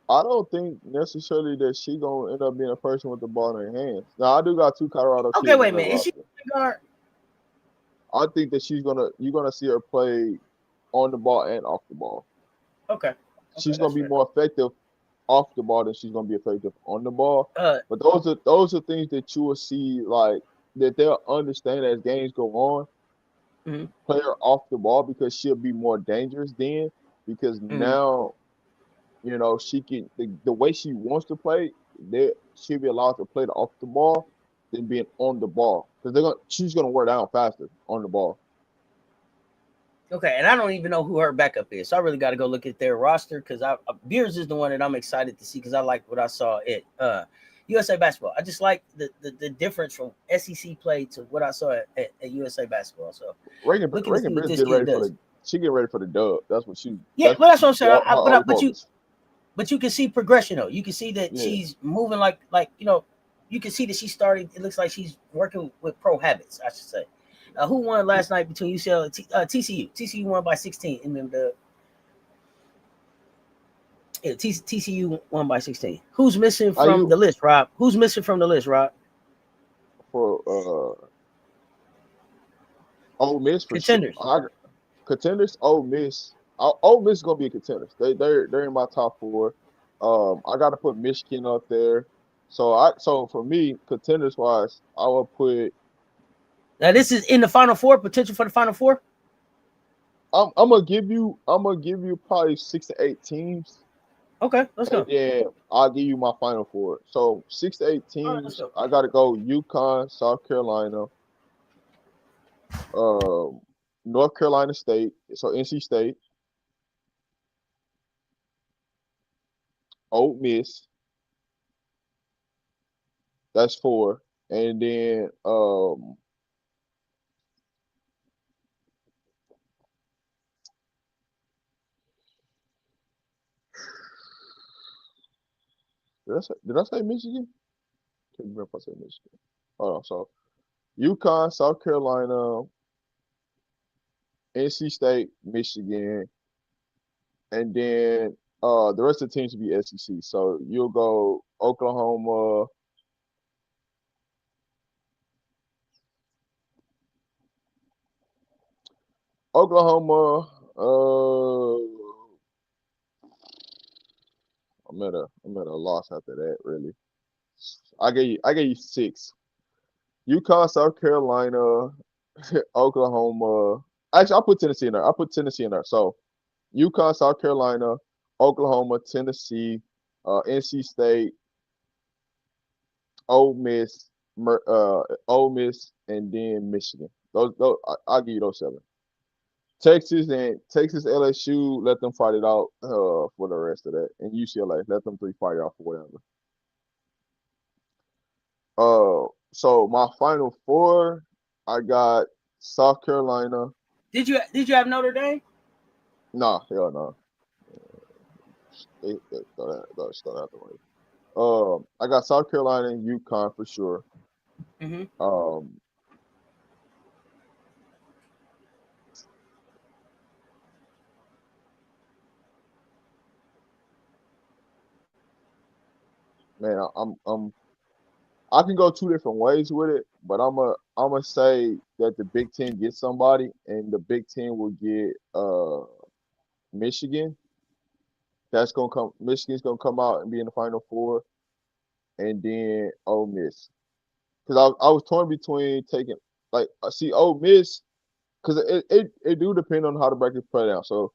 I don't think necessarily that she gonna end up being a person with the ball in her hands. Now I do got two Colorado Okay, kids wait on a that minute. Is she roster. a guard? I think that you're gonna see her play on the ball and off the ball. Okay, okay, She's gonna that's be fair. more effective off the ball than she's gonna be effective on the ball. Uh, But those are things that you will see like that they'll understand as games go on. mhm, Play her off the ball because she'll be more dangerous then because mhm. now she can the way she wants to play, she'll be allowed to play the off the ball than being on the ball because she's gonna wear down faster on the ball. Okay, and I don't even know who her backup is, so I really got to go look at their roster because Beers is the one that I'm excited to see because I like what I saw at USA Basketball. I just like the difference from SEC play to what I saw at USA Basketball. So looking to see Reagan what Beers this getting kid ready for does. the she getting ready for the dub. That's what Yeah, well, that's what I'm saying. her only focus. But you can see progression though. You can see that Yeah. she's moving like you can see that she's starting. It looks like she's working with pro habits, I should say. Who won last night between UCLA and TCU? TCU won by 16, and then TCU won by 16. Who's missing Are from you the list, Rob? Who's missing from the list, Rob? for Ole Miss for sure? Contenders. Contenders. Ole Miss is gonna be a contender. They're in my top four. I got to put Michigan up there. So for me, contenders wise, I will put. Now this is in the Final Four. Potential for the Final Four. I'm gonna give you probably 6 to 8 teams, Okay, let's and go. then I'll give you my final four. So 6 to 8 All right, let's teams. go. I gotta go UConn, South Carolina, um, North Carolina State. So NC State, Ole Miss. That's four, and then did I say Michigan? Can't remember if I said Michigan. Hold on. So UConn, South Carolina, NC State, Michigan, and then the rest of the teams will be SEC. So you'll go Oklahoma. I'm at a loss after that. Really, I gave you six. UConn, South Carolina, Oklahoma. Actually, I'll put Tennessee in there. I'll put Tennessee in there. So UConn, South Carolina, Oklahoma, Tennessee, NC State, Ole Miss, Ole Miss, and then Michigan. Those I'll give you those 7. Texas, LSU, let them fight it out for the rest of that, and UCLA, let them 3 fight it out for whatever. So my final 4, I got South Carolina. Did you have Notre Dame? Nah, hell no. They throw that out the way. I got South Carolina and UConn for sure. Mm-hmm. Man, I can go 2 different ways with it, but I'm gonna say that the Big Ten gets somebody, and the Big Ten will get Michigan. Michigan's gonna come out and be in the Final 4, and then Ole Miss. Because I was torn between taking see Ole Miss, because it do depend on how the bracket play out. So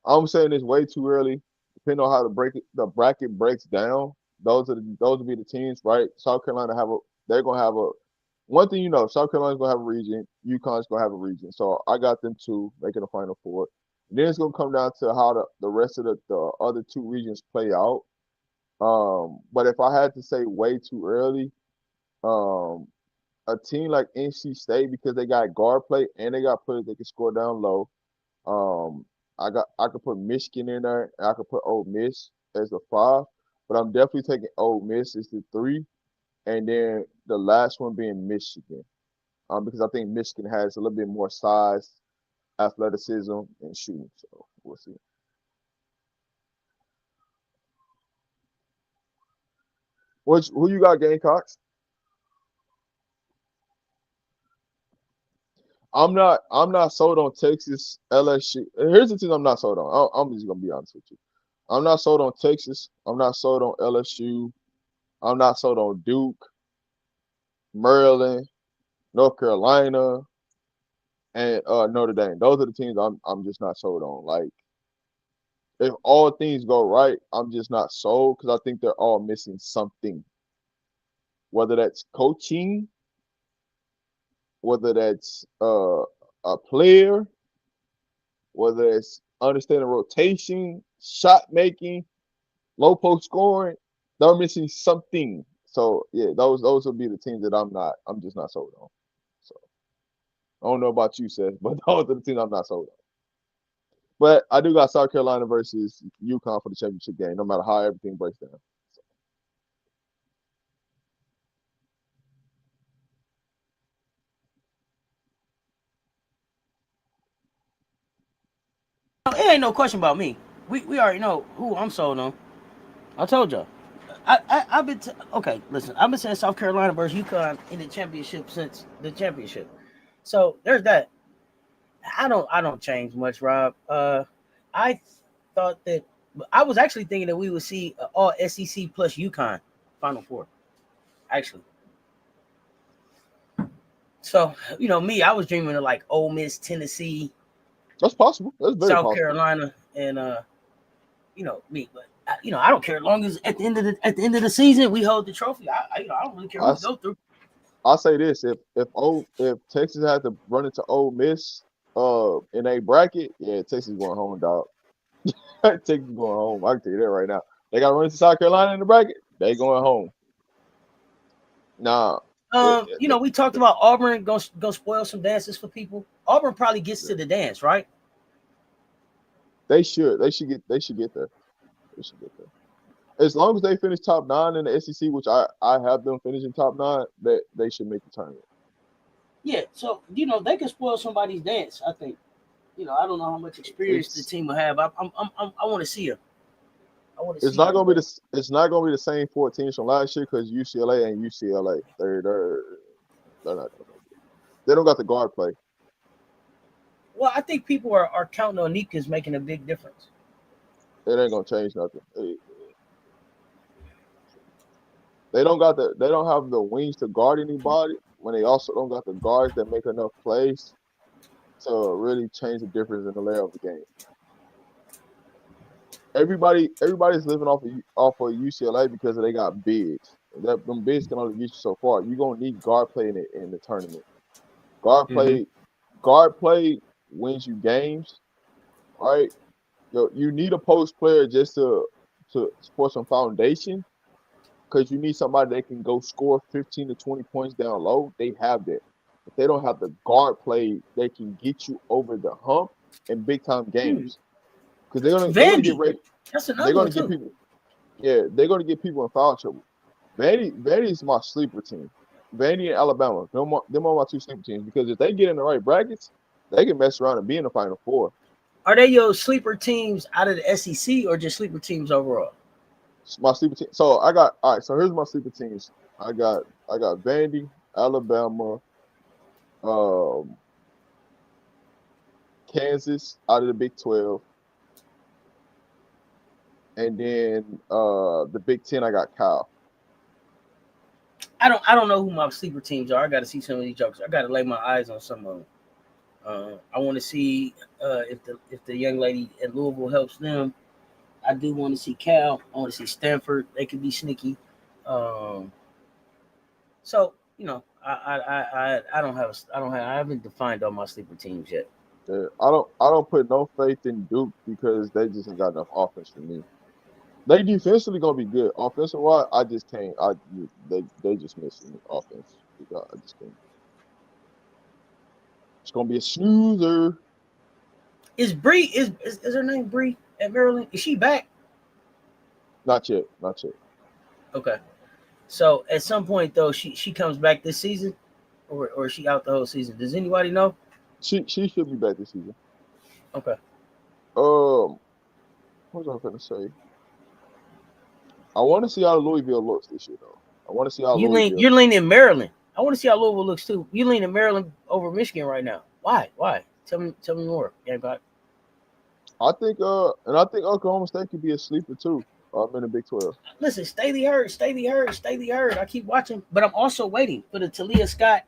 I'm saying it's way too early. Depending on how the bracket breaks down, those will be the teams, right? South Carolina they're gonna have a one thing South Carolina's gonna have a region, UConn's gonna have a region. So I got them 2 making the Final 4. And then it's gonna come down to how the rest of the other 2 regions play out. But if I had to say way too early, um, a team like NC State, because they got guard play and they got players that can score down low. Um, I could put Michigan in there, and I could put Ole Miss as the 5, but I'm definitely taking Ole Miss as the 3, and then the last one being Michigan, because I think Michigan has a little bit more size, athleticism, and shooting. So we'll see. Who you got, Gamecocks? I'm not sold on Texas, LSU. Here's the thing I'm not sold on. I'm just gonna be honest with you. I'm not sold on Texas. I'm not sold on LSU. I'm not sold on Duke, Maryland, North Carolina, and Notre Dame. Those are the teams I'm just not sold on. Like, if all things go right, I'm just not sold because I think they're all missing something. Whether that's coaching, whether that's a player, whether it's understanding rotation, shot making, low post scoring, they're missing something. So yeah, those will be the teams that I'm just not sold on. So I don't know about you, Seth, but those are the teams I'm not sold on. But I do got South Carolina versus UConn for the championship game, no matter how everything breaks down. It ain't no question about me. We already know who I'm sold on. I told y'all. I've been okay. Listen, I've been saying South Carolina versus UConn in the championship since the championship. So there's that. I don't change much, Rob. I thought that I was actually thinking that we would see all SEC plus UConn Final Four. Actually, so me, I was dreaming of like Ole Miss, Tennessee, That's possible. That's very South possible. Carolina, and me. But I don't care as long as at the end of the season we hold the trophy. I don't really care who I we go through. I'll say this: if Texas had to run into Ole Miss in a bracket, yeah, Texas going home, dog. Texas going home. I can tell you that right now. They got to run into South Carolina in the bracket. They going home. Nah, We talked about Auburn go spoil some dances for people. Auburn probably gets to the dance, right? they should. They should get there. They should get there. As long as they finish top 9 in the SEC, which I have them finishing top 9, that they should make the tournament. Yeah, so they can spoil somebody's dance. I think. I don't know how much experience the It's team will have. I want to see them. I want to it's see not them. gonna be it's not gonna be the same 4 teams from last year because UCLA and UCLA they're not gonna make it. They don't got the guard play. Well, I think people are counting on Nika's making a big difference. It ain't gonna change nothing. They don't have the wings to guard anybody when they also don't got the guards that make enough plays to really change the difference in the layout of the game. Everybody's living off of UCLA because they got bigs. That them bigs can only get you so far. You're gonna need guard play in the tournament. Guard Mm-hmm. play, guard play wins you games, right? You need a post player just to for some foundation because you need somebody that can go score 15 to 20 points down low. They have that. If they don't have the guard play, they can get you over the hump in big time games because they're gonna get Vandy, ready. that's They're another one gonna get too. people. Yeah, they're gonna get people in foul trouble. Vandy is my sleeper team. Vandy and Alabama, them are my two sleeper teams because if they get in the right brackets, they can mess around and be in the Final Four. Are they your sleeper teams out of the SEC or just sleeper teams overall? It's my sleeper team. So I got all right. So here's my sleeper teams. I got Vandy, Alabama, um, Kansas out of the Big 12, and then the Big 10. I got Cal. I don't know who my sleeper teams are. I got to see some of these jokers. I got to lay my eyes on some of them. I want to see if the young lady at Louisville helps them. I do want to see Cal. I want to see Stanford. They could be sneaky. Um, so I haven't defined all my sleeper teams yet. Yeah, I don't put no faith in Duke because they just ain't got enough offense for me. They defensively gonna be good. Offensive wise, I just can't. They just missing me offense. I just can't. It's gonna be a snoozer. Is Bree is her name Bree at Maryland? Is she back? Not yet. Not yet. Okay. So at some point though, she comes back this season, or is she out the whole season? Does anybody know? She should be back this season. Okay. Um, what was I gonna say? I want to see how Louisville looks this year, though. I want to see how Louisville. You're leaning Maryland. I want to see how Louisville looks too. You leaning Maryland over Michigan right now. Why? Why? Tell me more. Yeah, God. I think Oklahoma State could be a sleeper too. In the Big 12. Listen, Staley Hurd. I keep watching, but I'm also waiting for the Talia Scott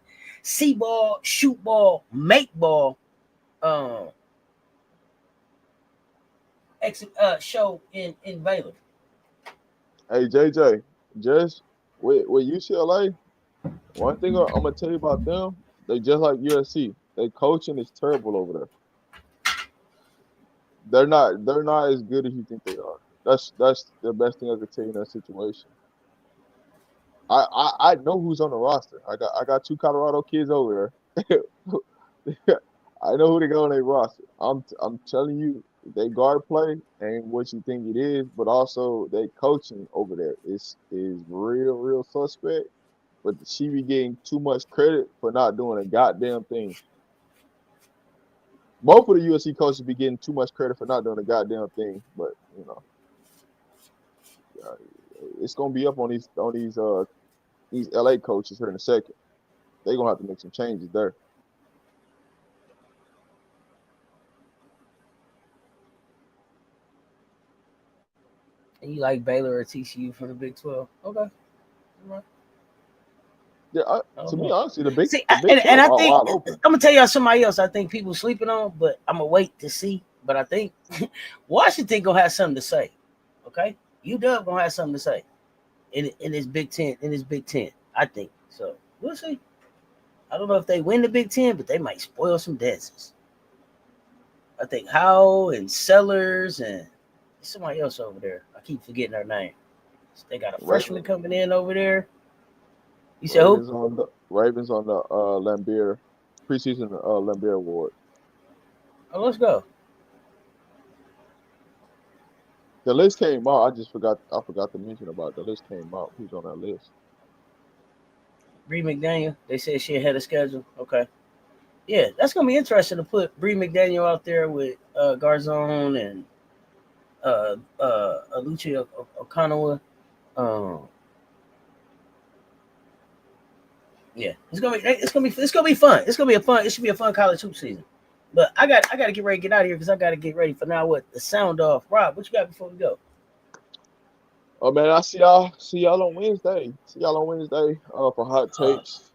see ball, shoot ball, make ball um show in Baylor. Hey JJ, just with UCLA, one thing I'm gonna tell you about them, they just like USC. Their coaching is terrible over there. They're not as good as you think they are. That's the best thing I could tell you in that situation. I know who's on the roster. I got two Colorado kids over there. I know who they got on their roster. I'm telling you, they guard play ain't what you think it is, but also they coaching over there is real suspect. But she be getting too much credit for not doing a goddamn thing. Both of the USC coaches be getting too much credit for not doing a goddamn thing. But uh, it's gonna be up on these LA coaches here in a second. They're gonna have to make some changes there. And you like Baylor or TCU from the Big 12? Okay. All right. Yeah, I to don't me, know. honestly, See, the Big and 12 I are think wide open. I'm gonna tell y'all somebody else. I think people sleeping on, but I'm gonna wait to see. But I think Washington gonna have something to say. Okay, UW gonna have something to say in this Big Ten. In this Big Ten, I think so. We'll see. I don't know if they win the Big Ten, but they might spoil some dances. I think Howell and Sellers and somebody else over there. I keep forgetting her name. They got a freshman Ravens, coming in over there. You said who? Ravens on the Lambeer preseason Lambeer award. Oh, let's go. The list came out. I forgot to mention about the list came out. Who's on that list? Bree McDaniel. They said she ahead of schedule. Okay. Yeah, that's gonna be interesting to put Bree McDaniel out there with Garzone and Lucia Okonowa. Um, yeah, it's gonna be fun. It should be a fun college hoop season. But I got to get ready to get out of here because I got to get ready for now. What the sound off? Rob, what you got before we go? Oh man, I see y'all on Wednesday. See y'all on Wednesday for hot Uh, takes.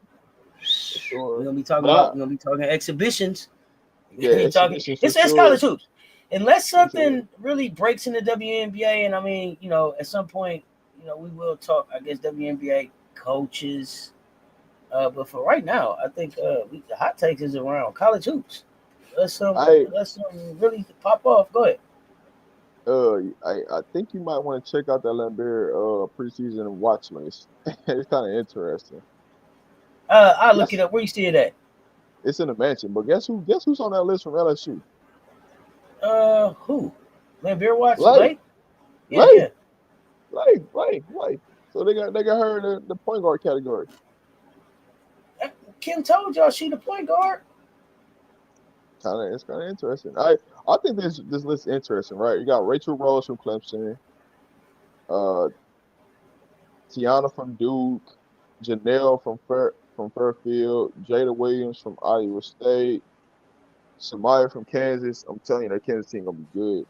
For sure. we're But I, gonna be talking exhibitions. yeah, Talking exhibition for it's sure. college hoops. Unless For sure. something really breaks in the WNBA, and I mean, at some point, we will talk, I guess, WNBA coaches. But for right now, I think the hot takes is around college hoops. Let's I really pop off. Go ahead. I think you might want to check out that Lambert preseason watch list. It's kind of interesting. I'll look it Guess up. Where you see it at? it's in the mansion, but guess who? Guess who's on that list from LSU? Who? Man, Beer Watch Lake, Lake? Yeah, yeah. Lake, Lake. So they got her in the point guard category. Kim told y'all she the point guard. It's kind of interesting. I think this list is interesting, right? You got Rachel Rose from Clemson, uh, Tiana from Duke, Janelle from Fairfield, Jada Williams from Iowa State, Samaya from Kansas. I'm telling you, that Kansas team gonna be good.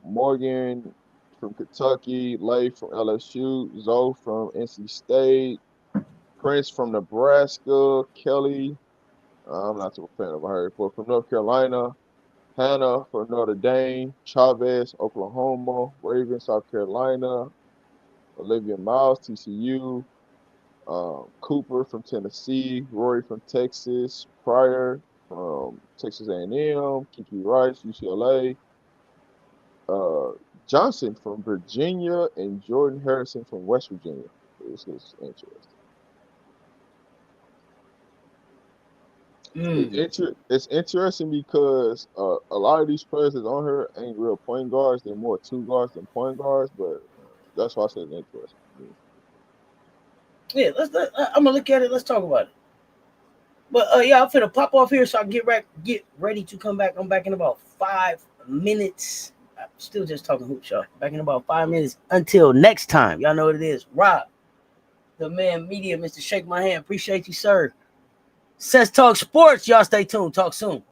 Morgan from Kentucky, Leigh from LSU, Zoe from NC State, Prince from Nebraska, Kelly. I'm not too fan of her, but from North Carolina, Hannah from Notre Dame, Chavez, Oklahoma, Raven, South Carolina, Olivia Miles, TCU, Cooper from Tennessee, Rory from Texas, Pryor from Texas A&M, Kiki Rice, UCLA, uh, Johnson from Virginia, and Jordan Harrison from West Virginia. This is interesting. Mm. It's interesting because a lot of these players that's on here ain't real point guards. They're more two guards than point guards, but that's why I said it's interesting. Yeah, I'm gonna look at it. Let's talk about it. But yeah, I'm finna pop off here so I get ready to come back. I'm back in about 5 minutes. I'm still just talking hoops, y'all. Back in about 5 minutes. Until next time, y'all know what it is. Rob, the man media, Mr. Shake My Hand. Appreciate you, sir. Sets Talk Sports. Y'all stay tuned. Talk soon.